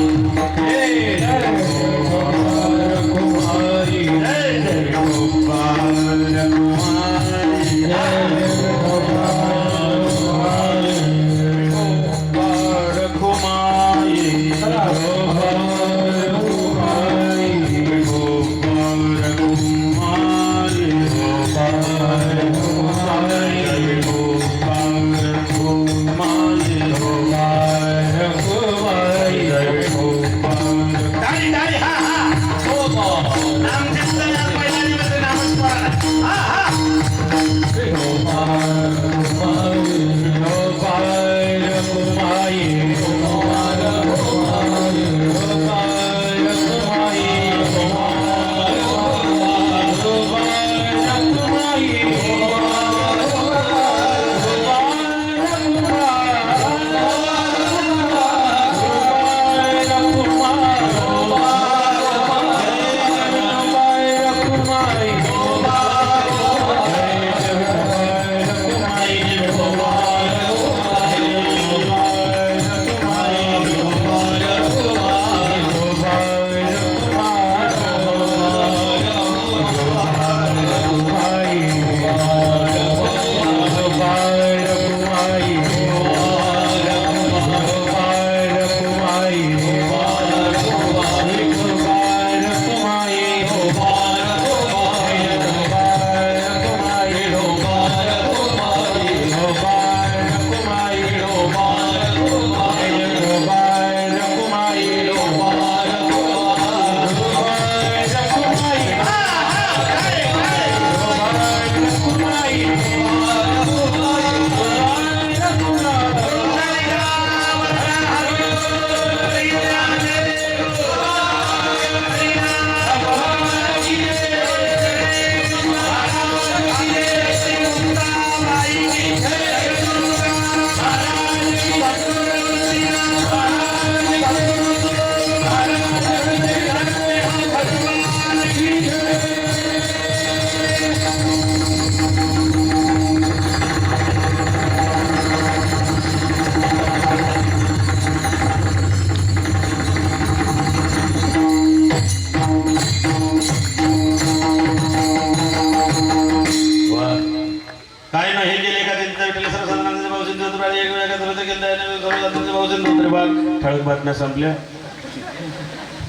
ठळक बातम्या संपल्या.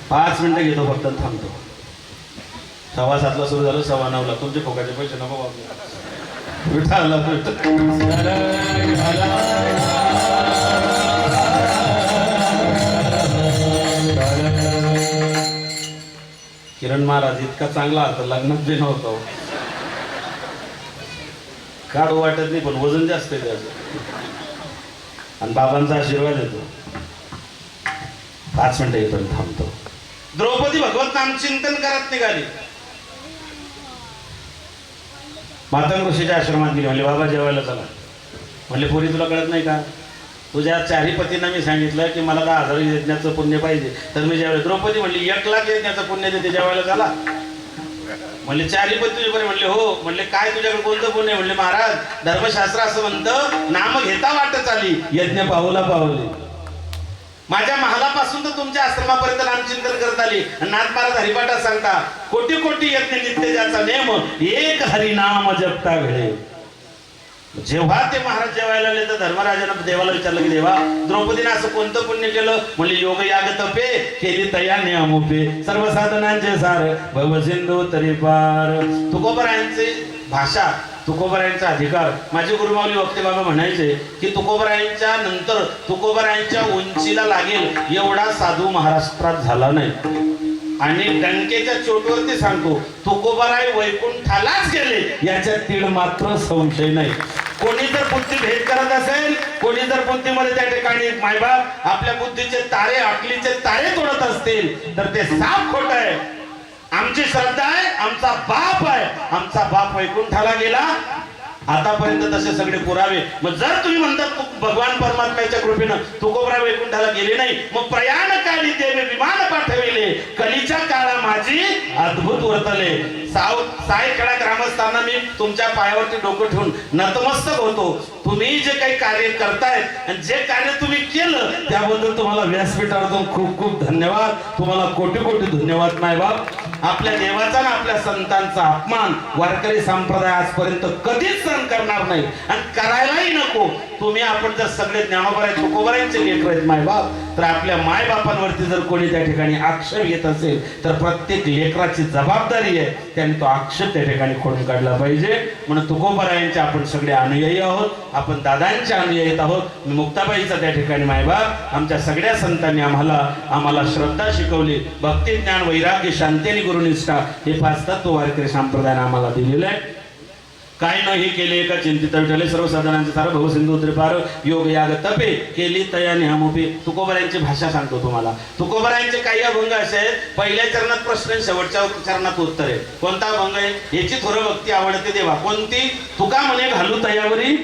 5 मिनिटं घेतो फक्त, थांबतो. 7:15 सुरू झालं, 9:15 तुमचे फोकाचे पैसे नको वापरू. किरण महाराज इतका चांगला होता, लग्नात बी नव्हतो. काढू वाटत नाही पण वजन जास्त आहे त्याचं, आणि बाबांचा आशीर्वाद येतो. 5 मिनिटं येतो, थांबतो. द्रौपदी भगवत नाम चिंतन करत निघाली. मातंग ऋषीच्या आश्रमात गेली. म्हणले बाबा जेवायला चला. म्हणले पोरी तुला कळत नाही का, तुझ्या 4 पतींना मी सांगितलं की मला 10,000 यज्ञाचं पुण्य पाहिजे, तर मी जेवायला. द्रौपदी म्हणली 1,00,000 यज्ञाचं पुण्य देते, जेवायला चला. म्हणले 4 पती तुझे बरे. म्हणले हो. म्हणले काय तुझ्याकडे कोणतं पुण्य? म्हणले महाराज धर्मशास्त्र असं म्हणतं, नाम घेता वाटत आली, यज्ञ पावला पावले. माझ्या महालापासून तर तुमच्या आश्रमापर्यंत नामचिंतन करत आली. नाथ महाराज हरिपाठात सांगता, कोटी कोटी यज्ञ नित्य ज्याचा नेम, एक हरिनाम जपता घडे. जेव्हा ते महाराज जेवायला आले तर धर्मराजानं देवाला विचारलं की देवा द्रौपदीने असं कोणतं पुण्य केलं? म्हणले योग याग तपे केली तया नियमोपे, सर्व साधनांचे सार भव सिंधू तरी पार. तुकोबरायांचे भाषा, तुकोबरायांचा अधिकार. माझे गुरुमाऊली वक्ते बाबा म्हणायचे की तुकोबरायांच्या नंतर तुकोबरायांच्या उंचीला लागेल एवढा साधू महाराष्ट्रात झाला नाही. आणि डंकेच्या चोटवरती सांगतो, तुकोबराय वैकुंठालाच गेले याच्यात तीळ मात्र संशय नाही. कोणी जर बुद्धी भेद करत असेल, कोणी जर बुद्धीमध्ये त्या ठिकाणी मायबाप आपल्या बुद्धीचे तारे, अकलीचे तारे तोडत असतील तर ते साफ खोट आहे. आमची श्रद्धा आहे, आमचा बाप आहे, आमचा बाप वैकुंठाला गेला. आतापर्यंत तसे सगळे पुरावे. मग जर तुम्ही म्हणतात भगवान परमात्म्याच्या कृपेनं तुकोबरा वैकुंठाला गेले नाही, मग प्रयाण काळी देवे विमान पाठविले, कलीच्या काळा माझी अद्भुत वर्तले. सायखेडा ग्रामस्थांना मी तुमच्या पायावरती डोकं ठेवून नतमस्तक होतो. तुम्ही जे काही कार्य करतायत आणि जे कार्य तुम्ही केलं त्याबद्दल तुम्हाला व्यासपीठावरून खूप खूप धन्यवाद. तुम्हाला कोटी कोटी धन्यवाद मायबाप. आपल्या देवाचा ना आपल्या संतांचा अपमान वारकरी संप्रदाय आजपर्यंत कधीच सहन करणार नाही आणि करायलाही नको. तुम्ही आपण जर सगळे ज्ञानोबराय तुकोबरायांचे लेकर आहेत मायबाप, तर आपल्या मायबापांवरती जर कोणी त्या ठिकाणी आक्षेप घेत असेल तर प्रत्येक लेकराची जबाबदारी आहे त्यांनी तो आक्षेप त्या ठिकाणी खोडून काढला पाहिजे. म्हणून तुकोबरायांचे आपण सगळे अनुयायी आहोत, आपण दादांचे अनुयायी आहोत. मुक्ताबाईचा त्या ठिकाणी मायबाप आमच्या सगळ्या संतांनी आम्हाला श्रद्धा शिकवली. भक्ती ज्ञान वैराग्य शांती आणि गुरुनिष्ठा हे 5 तत्व वारकरी संप्रदायाने आम्हाला दिलेले आहे. काय नाही केले एका चिंतित विठ्ठले सर्वसाधारणांचे सार भवसिंधू त्रिपार योग याग तपे केली तयाने हमोपे. तुकोबरायांची भाषा सांगतो तुम्हाला. तुकोबरायांचे काही अभंग असे आहेत, पहिल्या चरणात प्रश्न शेवटच्या चरणात उत्तर आहे. कोणता अभंग आहे? याची थोडं भक्ती आवडते देवा. कोणती? तुका म्हणे घालू तयावरी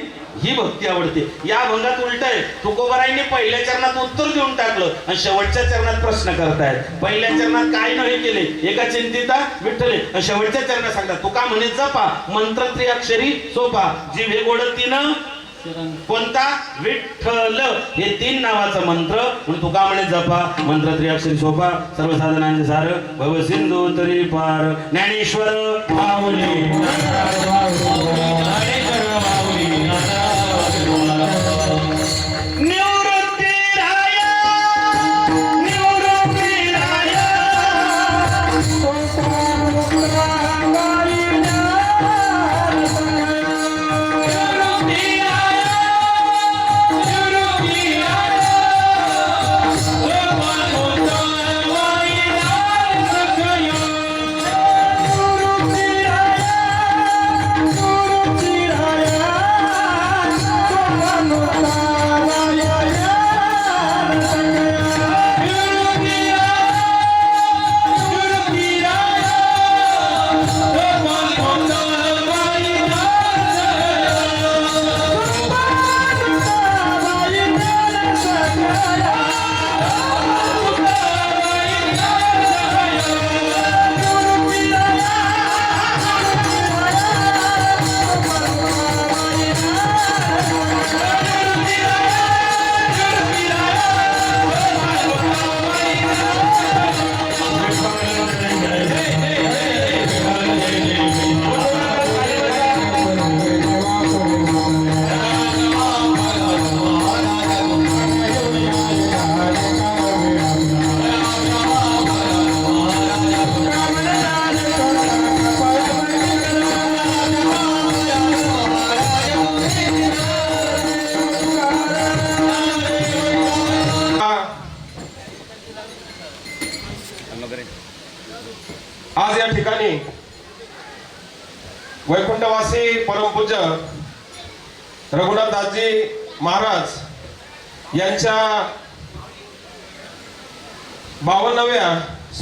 ही भक्ती आवडते. या अभंगात उलट आहे. तुकोबरायांनी पहिल्या चरणात उत्तर देऊन टाकलं आणि शेवटच्या चरणात प्रश्न करतायत. पहिल्या चरणात काय नाही केले एका चिंतिता विठ्ठले आणि शेवटच्या चरणात सांगतात तुका म्हणे जपा मंत्र त्रिअक्षरी सोपा जिव्हे गोडतीनं कोणता? विठ्ठल. हे 3 नावाचा मंत्र म्हणून तुका म्हणे जपा मंत्र त्रिअक्षरी सोपा सर्वसाधनांचे सार भवसिंधू तरी पार ज्ञानेश्वर माऊली आज या ठिकाणी वैकुंठवासी परमपूज्य रघुनाथदासजी महाराज यांच्या 52व्या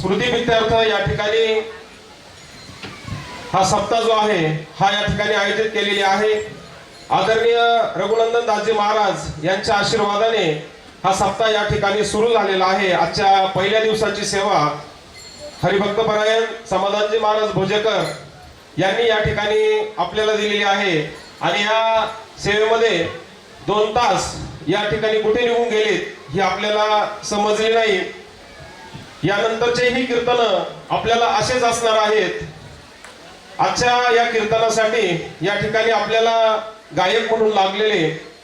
स्मृतिप्रीत्यर्थ या ठिकाणी हा सप्ताह जो आहे हा या ठिकाणी आयोजित केलेली आहे. आदरणीय रघुनंदन दासजी महाराज यांच्या आशीर्वादाने हा सप्ताह या ठिकाणी सुरू झालेला आहे. आजच्या पहिल्या दिवसाची सेवा हरिभक्तपरायण समाधानजी महाराज भोजेकर यांनी या ठिकाणी आपल्याला दिलेली आहे आणि या सेवेमध्ये 2 तास या ठिकाणी कुठे निघून गेलेत ही आपल्याला समजली नाही. यानंतरचे ही कीर्तन आपल्याला असेच असणार आहेत. आजच्या या कीर्तनासाठी या ठिकाणी आपल्याला गायक म्हणून लागलेले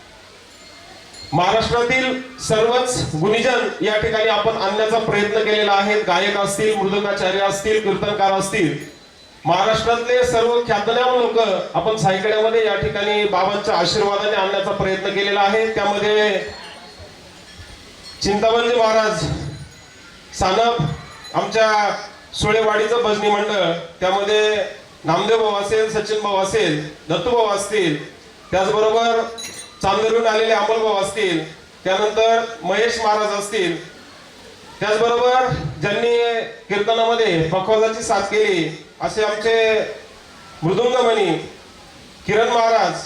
महाराष्ट्रातील सर्वच गुणीजन या ठिकाणी आपण आणण्याचा प्रयत्न केलेला आहे. गायक असतील, मृदंगाचार्य असतील, कीर्तनकार असतील, महाराष्ट्रातले सर्व ख्यातनाम लोक आपण सायकड्यामध्ये या ठिकाणी बाबांच्या आशीर्वादाने आणण्याचा प्रयत्न केलेला आहे. त्यामध्ये चिंतामणजी महाराज सानप, आमच्या सुळेवाडीचं भजनी मंडळ, त्यामध्ये नामदेव भाऊ असेल, सचिन भाऊ असेल, दत्तू भाऊ असतील, त्याचबरोबर चांदूरहून आलेले अमोल भाऊ असतील, त्यानंतर महेश महाराज असतील, त्याचबरोबर ज्यांनी कीर्तनामध्ये पखवाजाची साथ केली असे आमचे मृदुंगमणी किरण महाराज,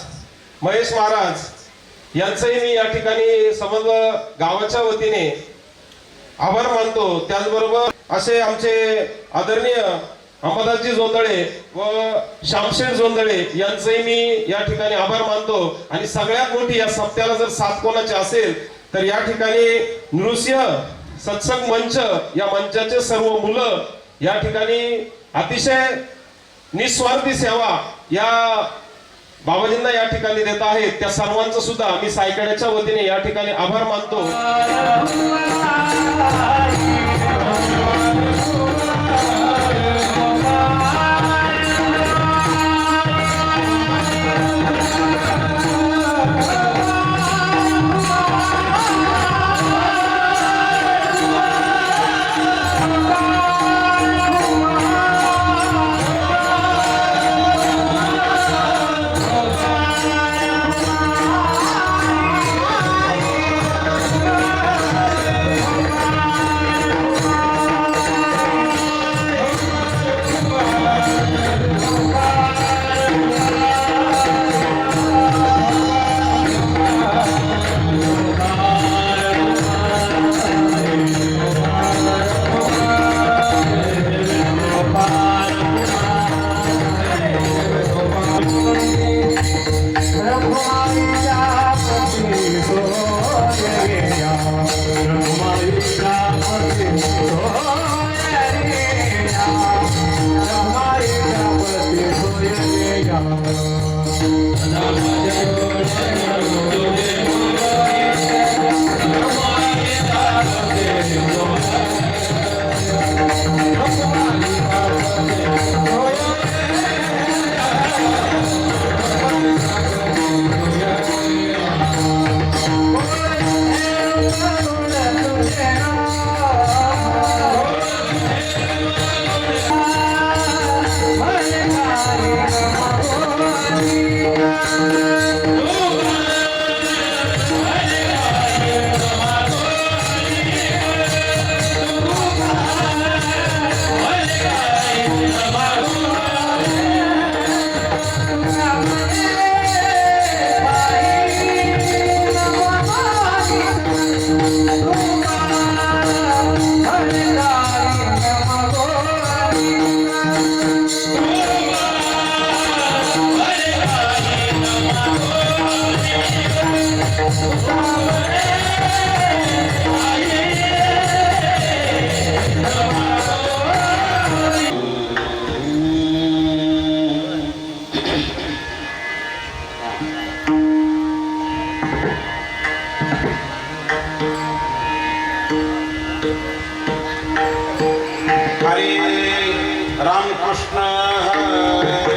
महेश महाराज यांचंही मी या ठिकाणी समग्र गावाच्या वतीने आभार मानतो. त्याचबरोबर असे आमचे आदरणीय अंबादासजी जोंधळे व श्यामशेठ जोंधळे यांचंही मी या ठिकाणी आभार मानतो. आणि सगळ्यात मोठी या सप्त्याला जर साथ कोणाची असेल तर या ठिकाणी नृसिंह सत्संग मंच या मंचाचे सर्व मुलं या ठिकाणी अतिशय निस्वार्थी सेवा या बाबाजींना या ठिकाणी देत आहेत. त्या सर्वांचं सुद्धा मी सायकड्याच्या वतीने या ठिकाणी आभार मानतो. हरे रामकृष्ण हरे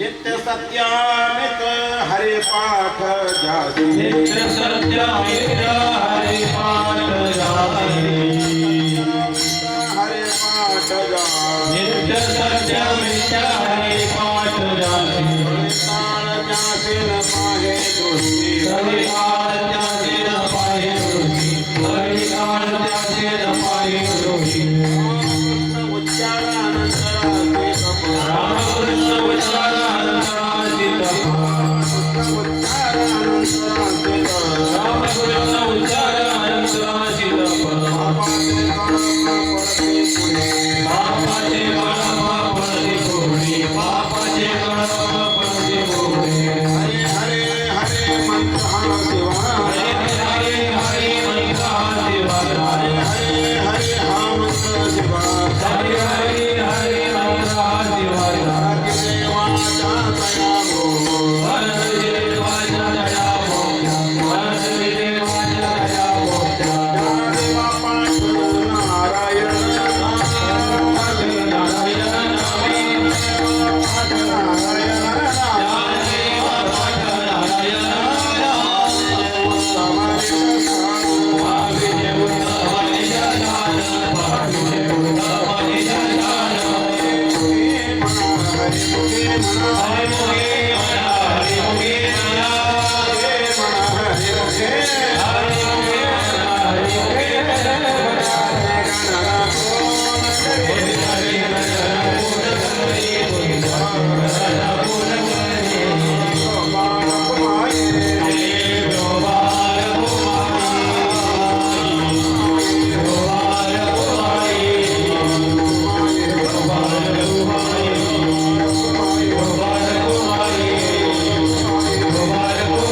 नित्य सत्यामित हरे पाठ जासी नित्य सत्यामित हरे पाठ जासी हरे पाठ जासी नित्य सत्यामित हरे पाठ जासी काल जासे न पाहे दोषी कवि काल त्याचे न पाहे दोषी कवि काल त्याचे न पाहे दोषी उच्चारानंतराचे कपा रामकृष्ण उच्चारानंतराची तपा उच्चारानंतराचे कपा रामकृष्ण उच्चारानंतराची तपा पापाचे गळा पडते कोणी पापाचे गळा पडते कोणी हरे हरे हरे मंत्र हा शिवा हरे हरे हरे मंत्र हा देवा हरे हरे हा मंत्र शिवा हरे हरे हरे मंत्र हा देवा देवाचा तयामो वरद देवाच्या दया मोक्ष वरद देवाच्या दया मोक्ष देवा पाठ नारायण नारायण नामे पाठ नारायण ज्ञानदेवा पाठ नारायण भाविने उत्तमाने जाण भाविने उत्तमाने जाण हरे मोहे मना हरे मोहे मना हरे मोहे मना हरे मोहे Bye.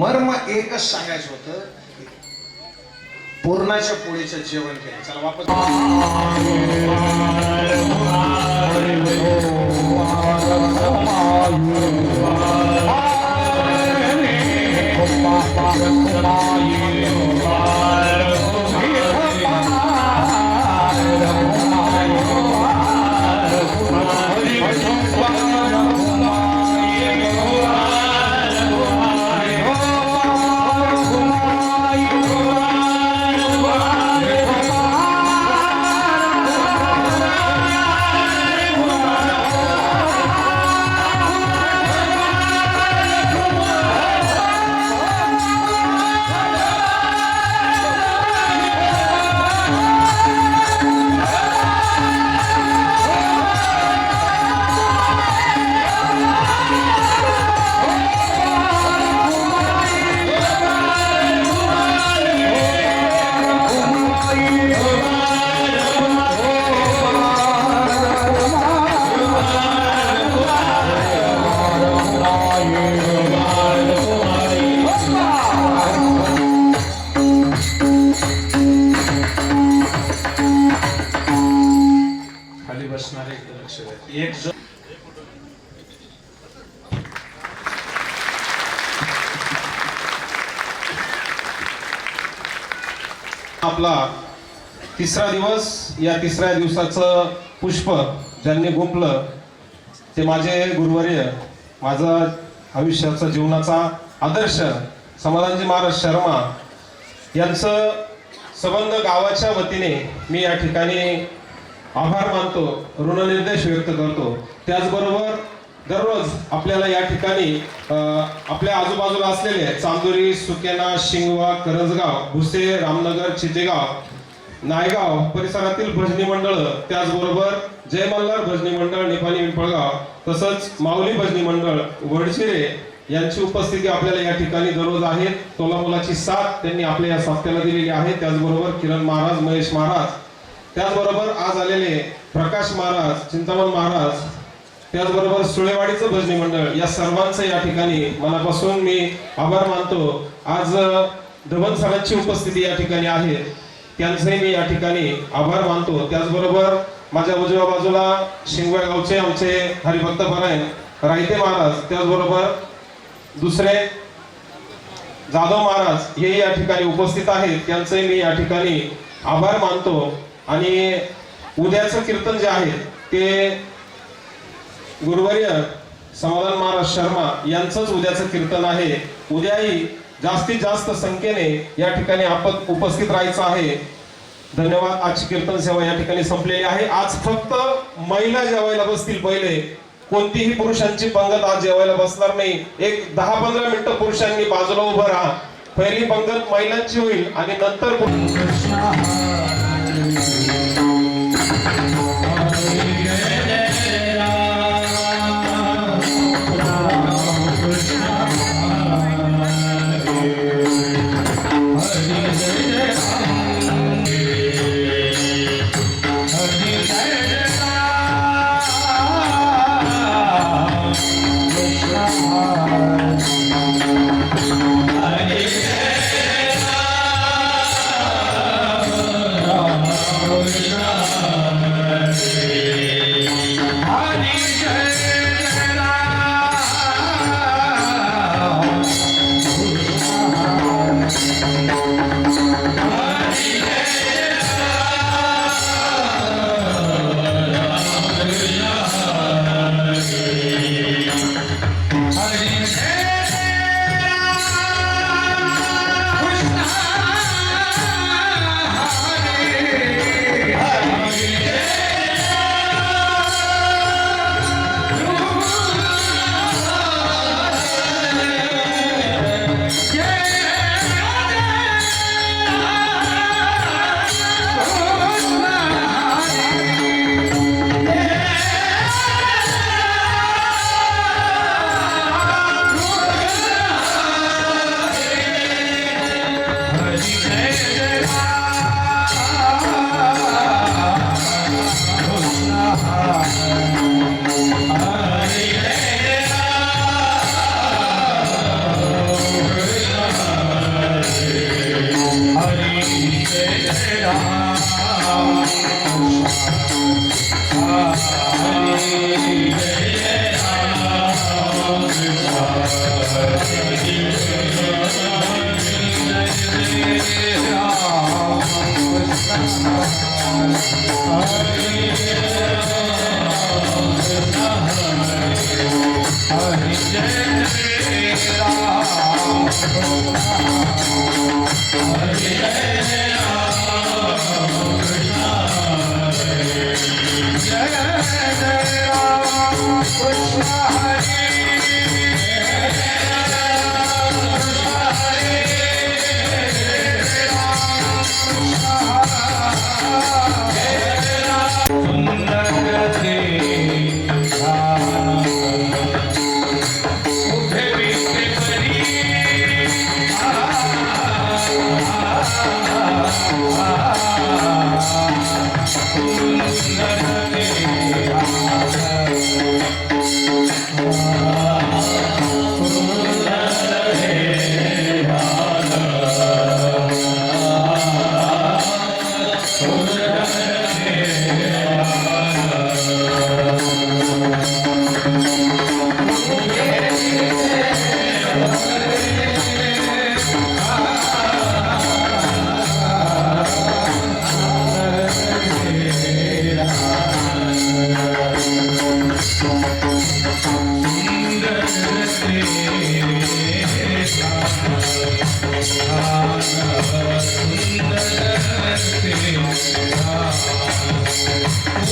मर्म एकच सांगायचं होतं, पूर्णाच्या पोळीचं जेवण केलं. चला वापस लक्ष द्या. एक जण आपला तिसरा दिवस, या तिसऱ्या दिवसाचं पुष्प ज्यांनी गुंफलं ते माझे गुरुवर्य, माझा आयुष्याचा जीवनाचा आदर्श समाधानजी महाराज शर्मा यांचं संबंध गावाच्या वतीने मी या ठिकाणी आभार मानतो, ऋणनिर्देश व्यक्त करतो. त्याचबरोबर दररोज आपल्याला या ठिकाणी आपल्या आजूबाजूला असलेले चांदोरी, सुकेना, शिंगवा, करंजगाव, भुसे, रामनगर, चितेगाव, नायगाव परिसरातील भजनी मंडळ, त्याचबरोबर जय मल्हार भजनी मंडळ निपाणी पिंपळगाव, तसंच माऊली भजनी मंडळ वडचिरे यांची उपस्थिती आपल्याला या ठिकाणी दररोज आहे. तोलामोलाची साथ त्यांनी आपल्या या साप्त्याला दिलेली आहे. त्याचबरोबर किरण महाराज, महेश महाराज, त्याचबरोबर आज आलेले प्रकाश महाराज, चिंतामण महाराज, त्याचबरोबर सुळेवाडीचं भजनी मंडळ, या सर्वांचं या ठिकाणी मनापासून मी आभार मानतो. आज धवन सरांची उपस्थिती या ठिकाणी आहे, त्यांचे मी या ठिकाणी आभार मानतो. त्याचबरोबर माझ्या उजव्या बाजूला शिंगव्या गावचे आमचे हरिभक्त परायण रायते महाराज, त्याचबरोबर दुसरे जाधव महाराज हे या ठिकाणी उपस्थित आहेत, त्यांचे मी या ठिकाणी आभार मानतो. आणि उद्याचं कीर्तन जे आहे ते गुरुवर्य समाधान महाराज शर्मा यांचंच उद्याचं कीर्तन आहे. उद्याही जास्तीत जास्त संख्येने या ठिकाणी आपण उपस्थित राहायचं आहे. धन्यवाद. आजची कीर्तन सेवा या ठिकाणी संपलेली आहे. आज फक्त महिला जेवायला बसतील. पहिले कोणतीही पुरुषांची पंगत आज जेवायला बसणार नाही. एक 10-15 मिनिटं पुरुषांनी बाजूला उभं राहा. पहिली पंगत महिलांची होईल आणि नंतर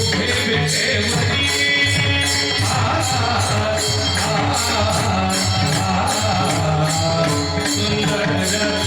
उभे विटेवरी सुंदर जले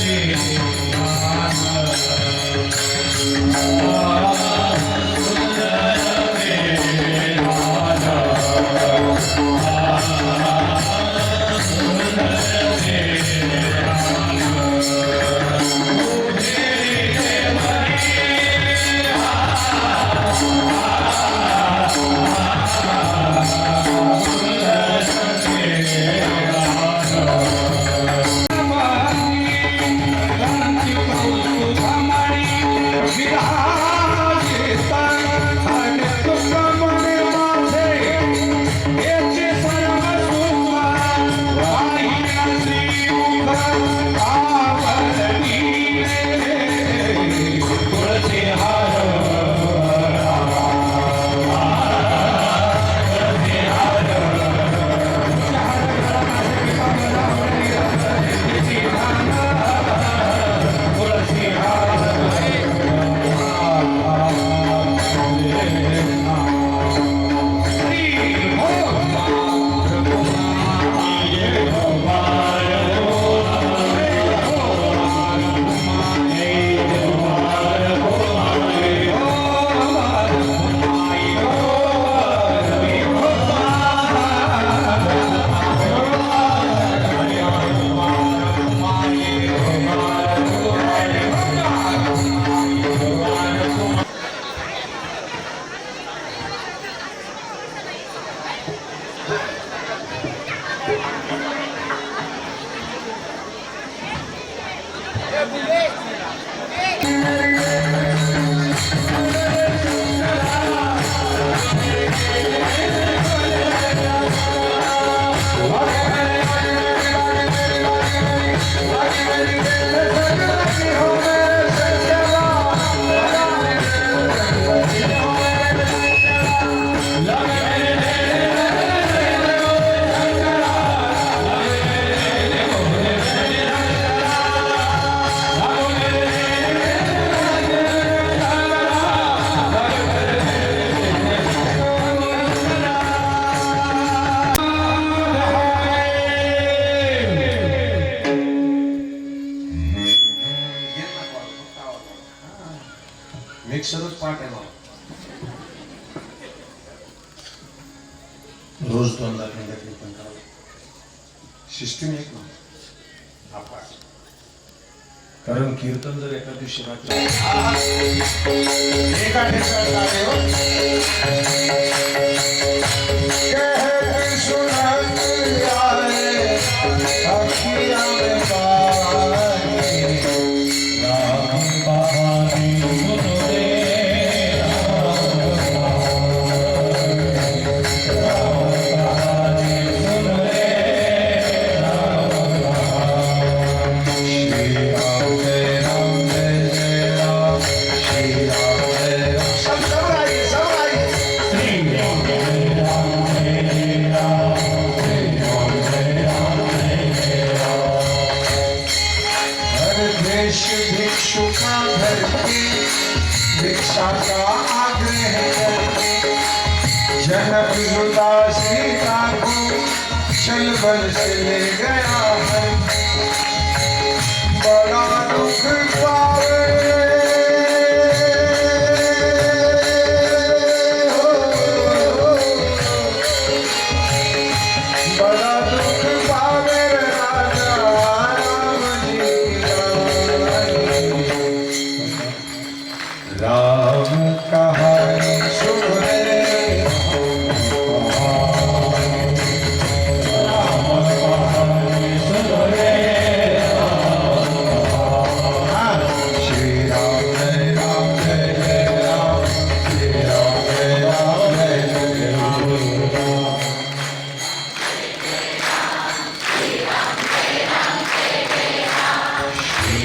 मिक्सरच पाठ आहे मला रोज 2दा मिनिटं कीर्तन करावं सिस्टीम एक ना हा पाठ कारण कीर्तन जर एका दिवशी रात्री एका जनक सीता को चल बल से ले गया है बड़ा दुख पावे बड़ा दुख पावे राजा राम जी राम कहानी सुन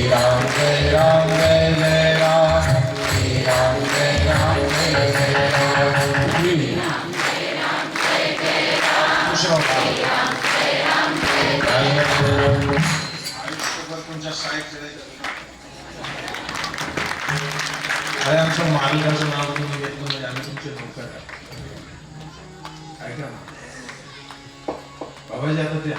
Ram, Ram, Ram, Ram, Ram, Ram, Ram, आमच्या मालकाचं नाव तुम्ही घेतलं म्हणजे आम्ही तुमचे नोकर आहे. ऐका ना बाबाजी, आता ते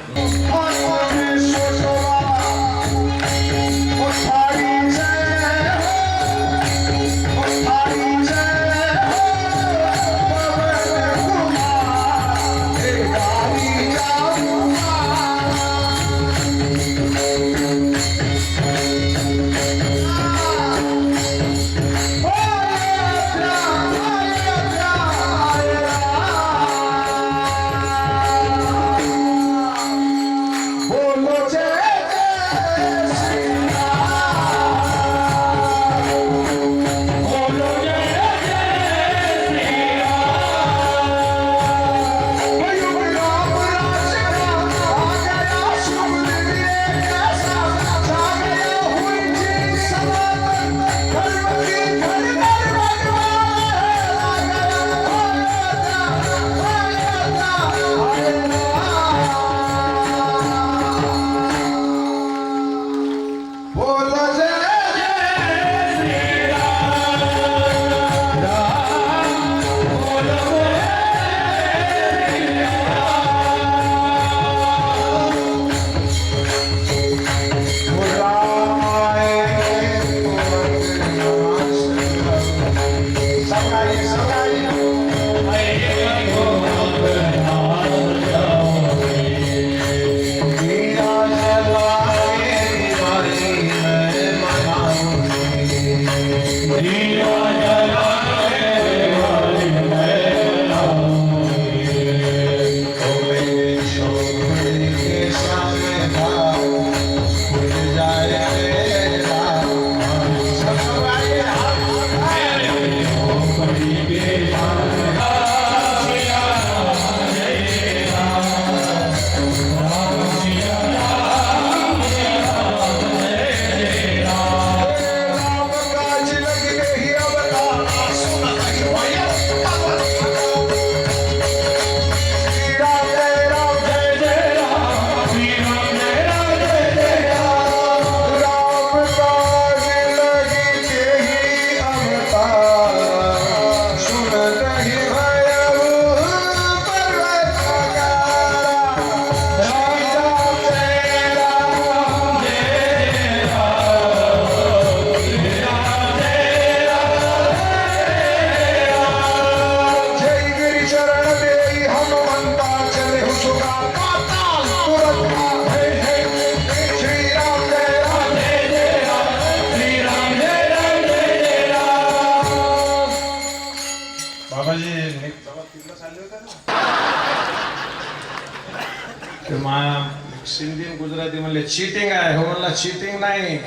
सिंधी आणि गुजराती म्हणले चीटिंग आहे. हो म्हणला चीटिंग नाही,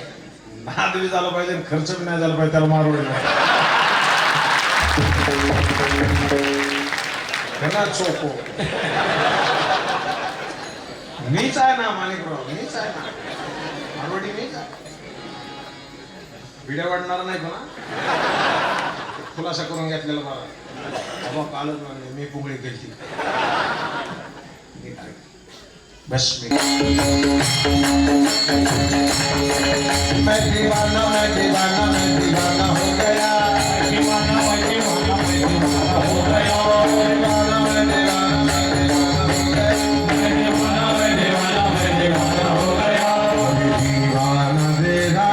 नाद बी झाला पाहिजे आणि खर्च बी नाही झाला पाहिजे, त्याला मारवड ना चोको. मीच आहे ना माणिकराव, मीच आहे ना मारवडी, मीच आहे. भिड्या वाढणार नाही कोणा, खुलासा करून घेतलेला मला बाबा कालच म्हणले मी पुंगळी केली. बस मैं दीवाना मैं दीवाना मैं दीवाना हो गया, दीवाना मैं दीवाना मैं दीवाना हो गया, दीवाना मैं दीवाना मैं दीवाना हो गया, दीवाना मैं दीवाना मैं दीवाना हो गया, दीवाना तेरा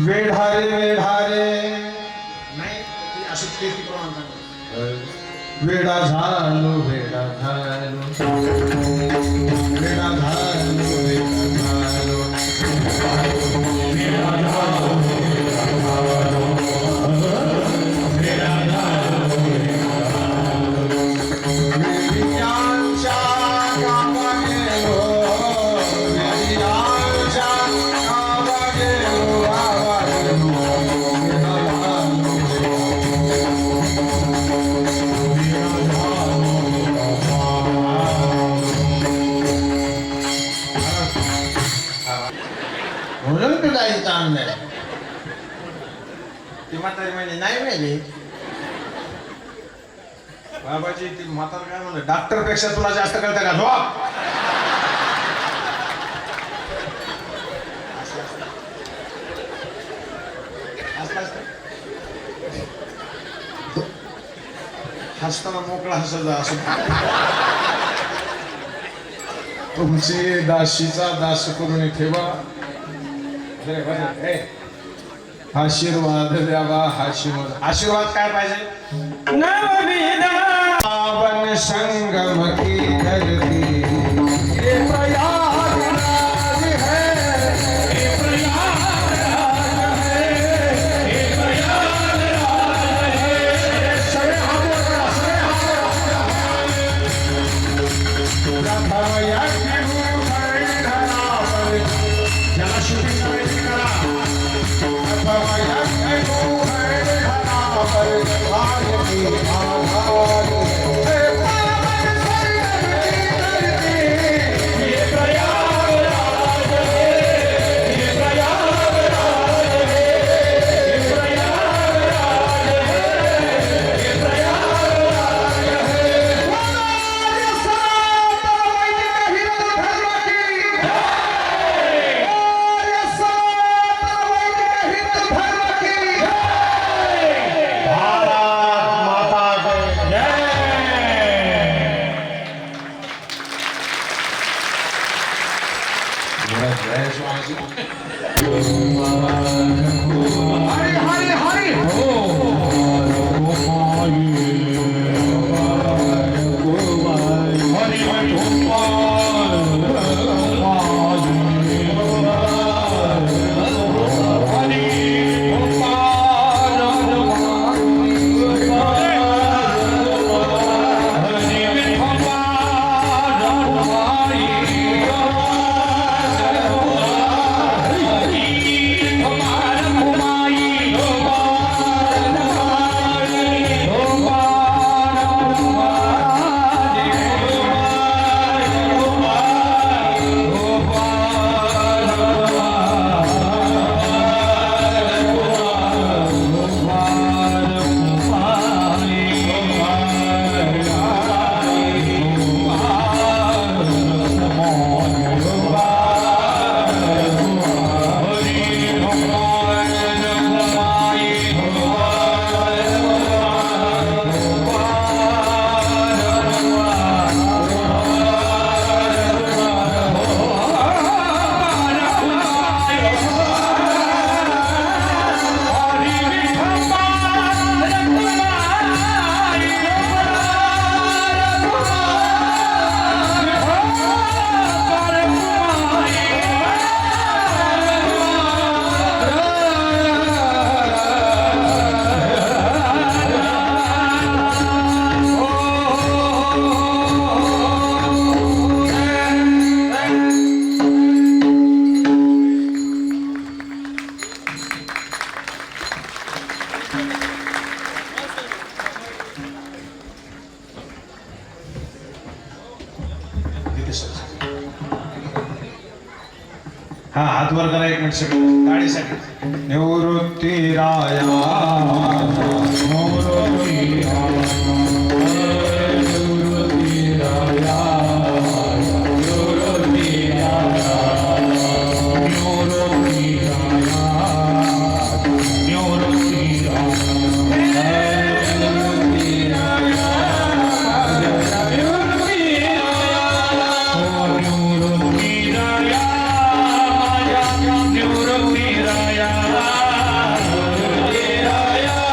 वेढारे वेढारे नाही असंच काही प्रमाण वेडा झालो वेडा झालो वेडा झालो वेडा झालो वेडा झालो वेडा झालो वेडियांच्या गावा गेलो, वेडियांच्या गावा गेलो, ती म्हातारी म्हणजे नाही मेली बाबाजी. ती म्हातारा काय म्हणलं, डॉक्टर पेक्षा तुला जास्त कळतं का झोप. हसताना मोकळा हसत जा असं. तुमची दाशीचा दास करून ठेवा. आशीर्वाद द्यावा. आशीर्वाद काय पाहिजे. पावन संगम की धरती ये प्रयागराज है, ये प्रयागराज है, ये प्रयागराज है. सरे हाथ वर, सरे हात वर. प्रथम यज्ञ धरावर ज्याला शूटिंग करायची करा. प्रथम यज्ञ धरावर भारती आधार. हा हात वर करा एक मिनिट सगळं टाळीसाठी. निवृत्ती राया निवृत्ती राया Raya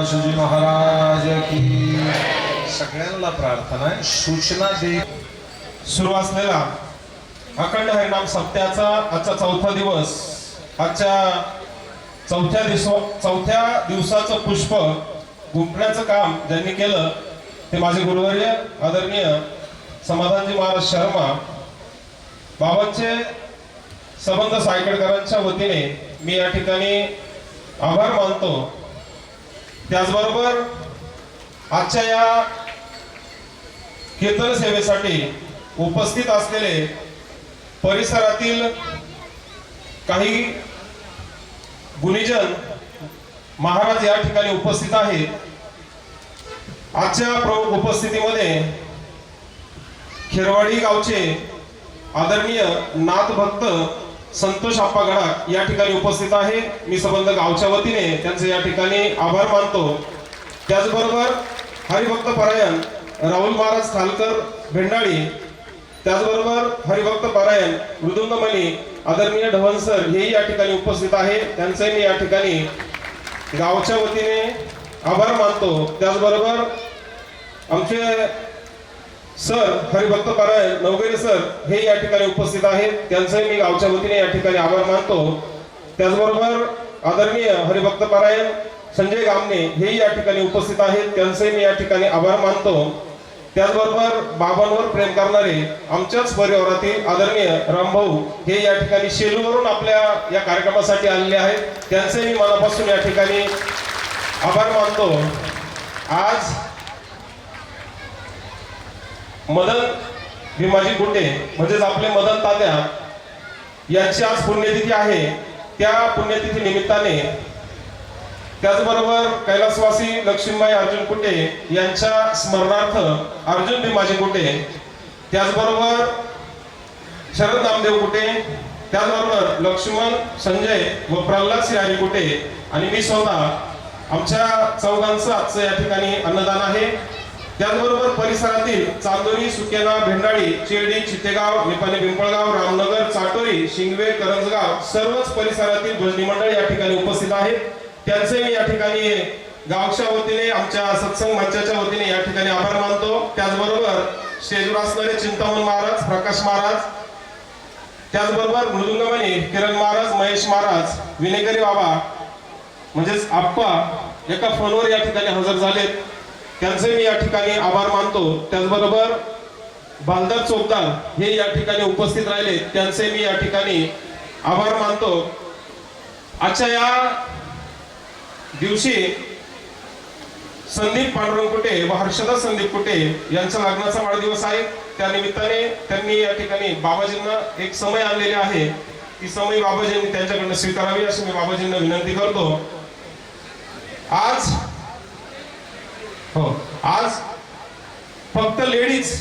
रघुवंशजी महाराज की. सगळ्यांना प्रार्थना आहे, सूचना दे. सुरू असलेला अखंड हरिनाम सप्त्याचा आजचा चौथा दिवस. आजच्या चौथ्या दिवसाचं पुष्प गुंफण्याचं काम ज्यांनी केलं ते माझे गुरुवर्य आदरणीय समाधानजी महाराज शर्मा. बाबांचे संबंध सायकडकरांच्या वतीने मी या ठिकाणी आभार मानतो. त्याचबरोबर आजच्या या कीर्तन सेवेसाठी उपस्थित असलेले परिसरातील काही गुणीजन महाराज या ठिकाणी उपस्थित आहेत. आजच्या उपस्थितीमध्ये खेरवाडी गावचे आदरणीय नाथभक्त संतोष आप्पा गडाख या ठिकाणी उपस्थित आहे. मी संबंध गावच्या वतीने त्यांचे या ठिकाणी आभार मानतो. त्याचबरोबर हरिभक्त परायण राहुल महाराज खालकर भेंडाळी, त्याचबरोबर हरिभक्त परायण मृदुंगमणी आदरणीय ढवण सर हेही या ठिकाणी उपस्थित आहे. त्यांचे मी या ठिकाणी गावच्या वतीने आभार मानतो. त्याचबरोबर आमचे सर हरिभक्त परायण नवगैरे सर हे या ठिकाणी उपस्थित आहेत. त्यांचे मी गावच्या वतीने या ठिकाणी आभार मानतो. त्याचबरोबर आदरणीय हरिभक्त परायण संजय गामने हेही या ठिकाणी उपस्थित आहेत. त्यांचे मी या ठिकाणी आभार मानतो. त्याचबरोबर बाबांवर प्रेम करणारे आमच्याच परिवारातील आदरणीय रामभाऊ हे या ठिकाणी शेलूवरून आपल्या या कार्यक्रमासाठी आलेले आहेत. त्यांचे मी मनापासून या ठिकाणी आभार मानतो. आज मदन भीमाजी गुंडे म्हणजेच आपले मदन तात्या यांची आज पुण्यतिथी आहे. त्या पुण्यतिथी निमित्ताने त्याचबरोबर कैलासवासी लक्ष्मीबाई अर्जुन कुटे यांच्या स्मरणार्थ अर्जुन भीमाजी कुटे, त्याचबरोबर शरद नामदेव कुटे, त्याचबरोबर लक्ष्मण संजय व प्रल्हाद श्री कुटे आणि मी स्वतः आमच्या चौघांचं आजचं या ठिकाणी अन्नदान आहे. त्याचबरोबर परिसरातील चांदोरी, सुकेना, भेंडाळी, चेरडी, चितेगाव, नेपाली पिंपळगाव, रामनगर, चाटोरी, शिंगवे, करंजगाव सर्वच परिसरातील भजनी मंडळ या ठिकाणी उपस्थित आहेत. त्यांचे मी या ठिकाणी गावच्या वतीने आमच्या सत्संग मंचाच्या वतीने या ठिकाणी आभार मानतो. त्याचबरोबर स्टेजवर असणारे चिंतामण महाराज, प्रकाश महाराज, त्याचबरोबर मृदुंगमणी किरण महाराज, महेश महाराज, विनेकरी बाबा म्हणजेच आप्पा एका फोनवर या ठिकाणी हजर झालेत. त्यांचे मी या ठिकाणी आभार मानतो. त्याचबरोबर बालदार चौकदार हे या ठिकाणी उपस्थित राहिले. त्यांचे मी या ठिकाणी आभार मानतो. आजच्या या दिवशी संदीप पांडुरंग कुटे व हर्षदा संदीप कुटे यांचा लग्नाचा वाढदिवस आहे. त्या निमित्ताने त्यांनी या ठिकाणी बाबाजींना एक समय आणलेले आहे. ती समय बाबाजींनी त्यांच्याकडनं स्वीकारावी अशी मी बाबाजींना विनंती करतो. आज फक्त लेडीज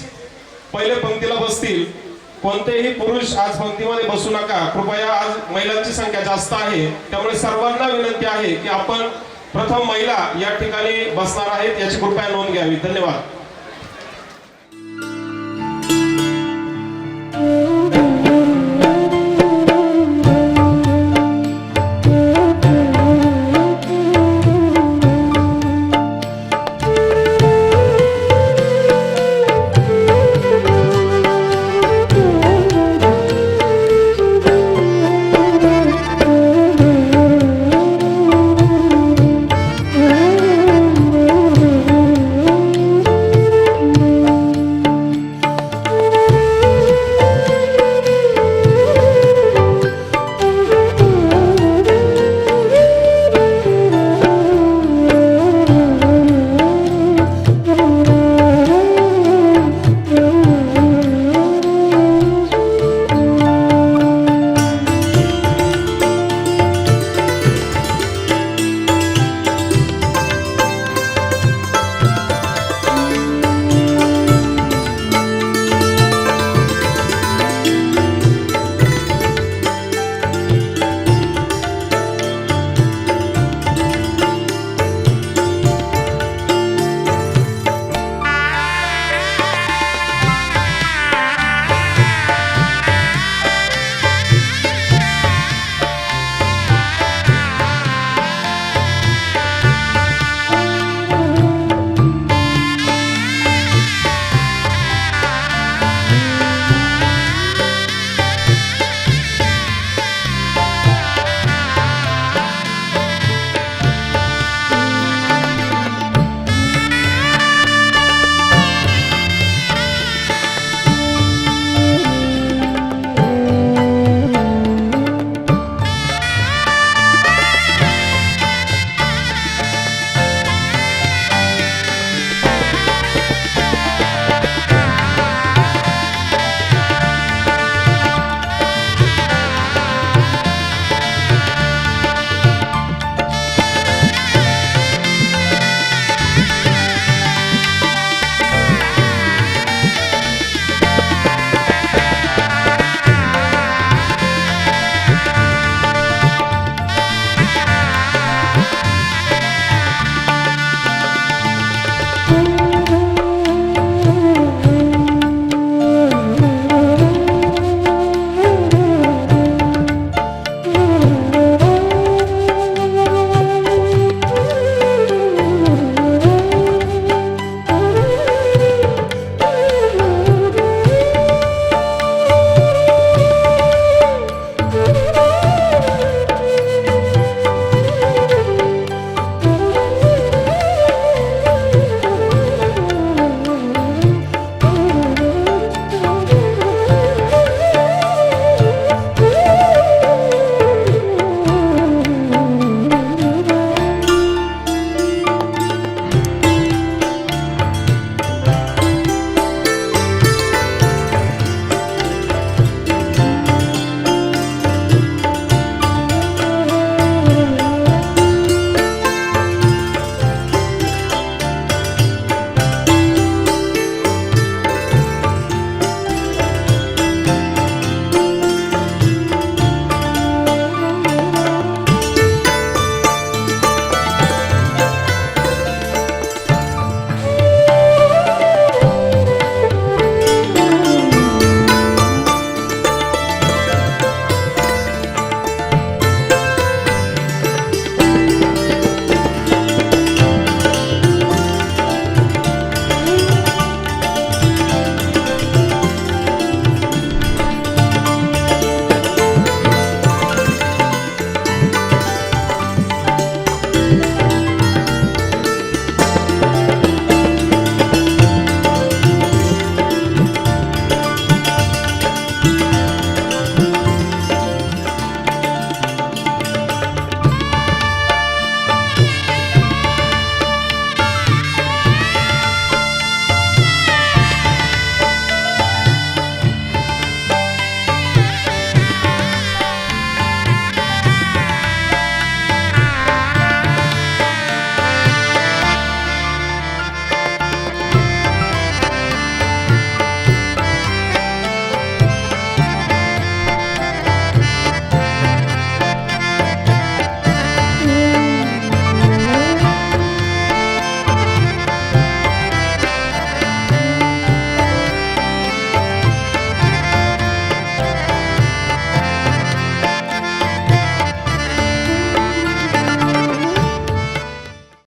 पहिले पंक्तीला बसतील. कोणतेही पुरुष आज पंक्तीमध्ये बसू नका कृपया. आज महिलांची संख्या जास्त आहे त्यामुळे सर्वांना विनंती आहे की आपण प्रथम महिला या ठिकाणी बसणार आहेत याची कृपया नोंद घ्यावी. धन्यवाद.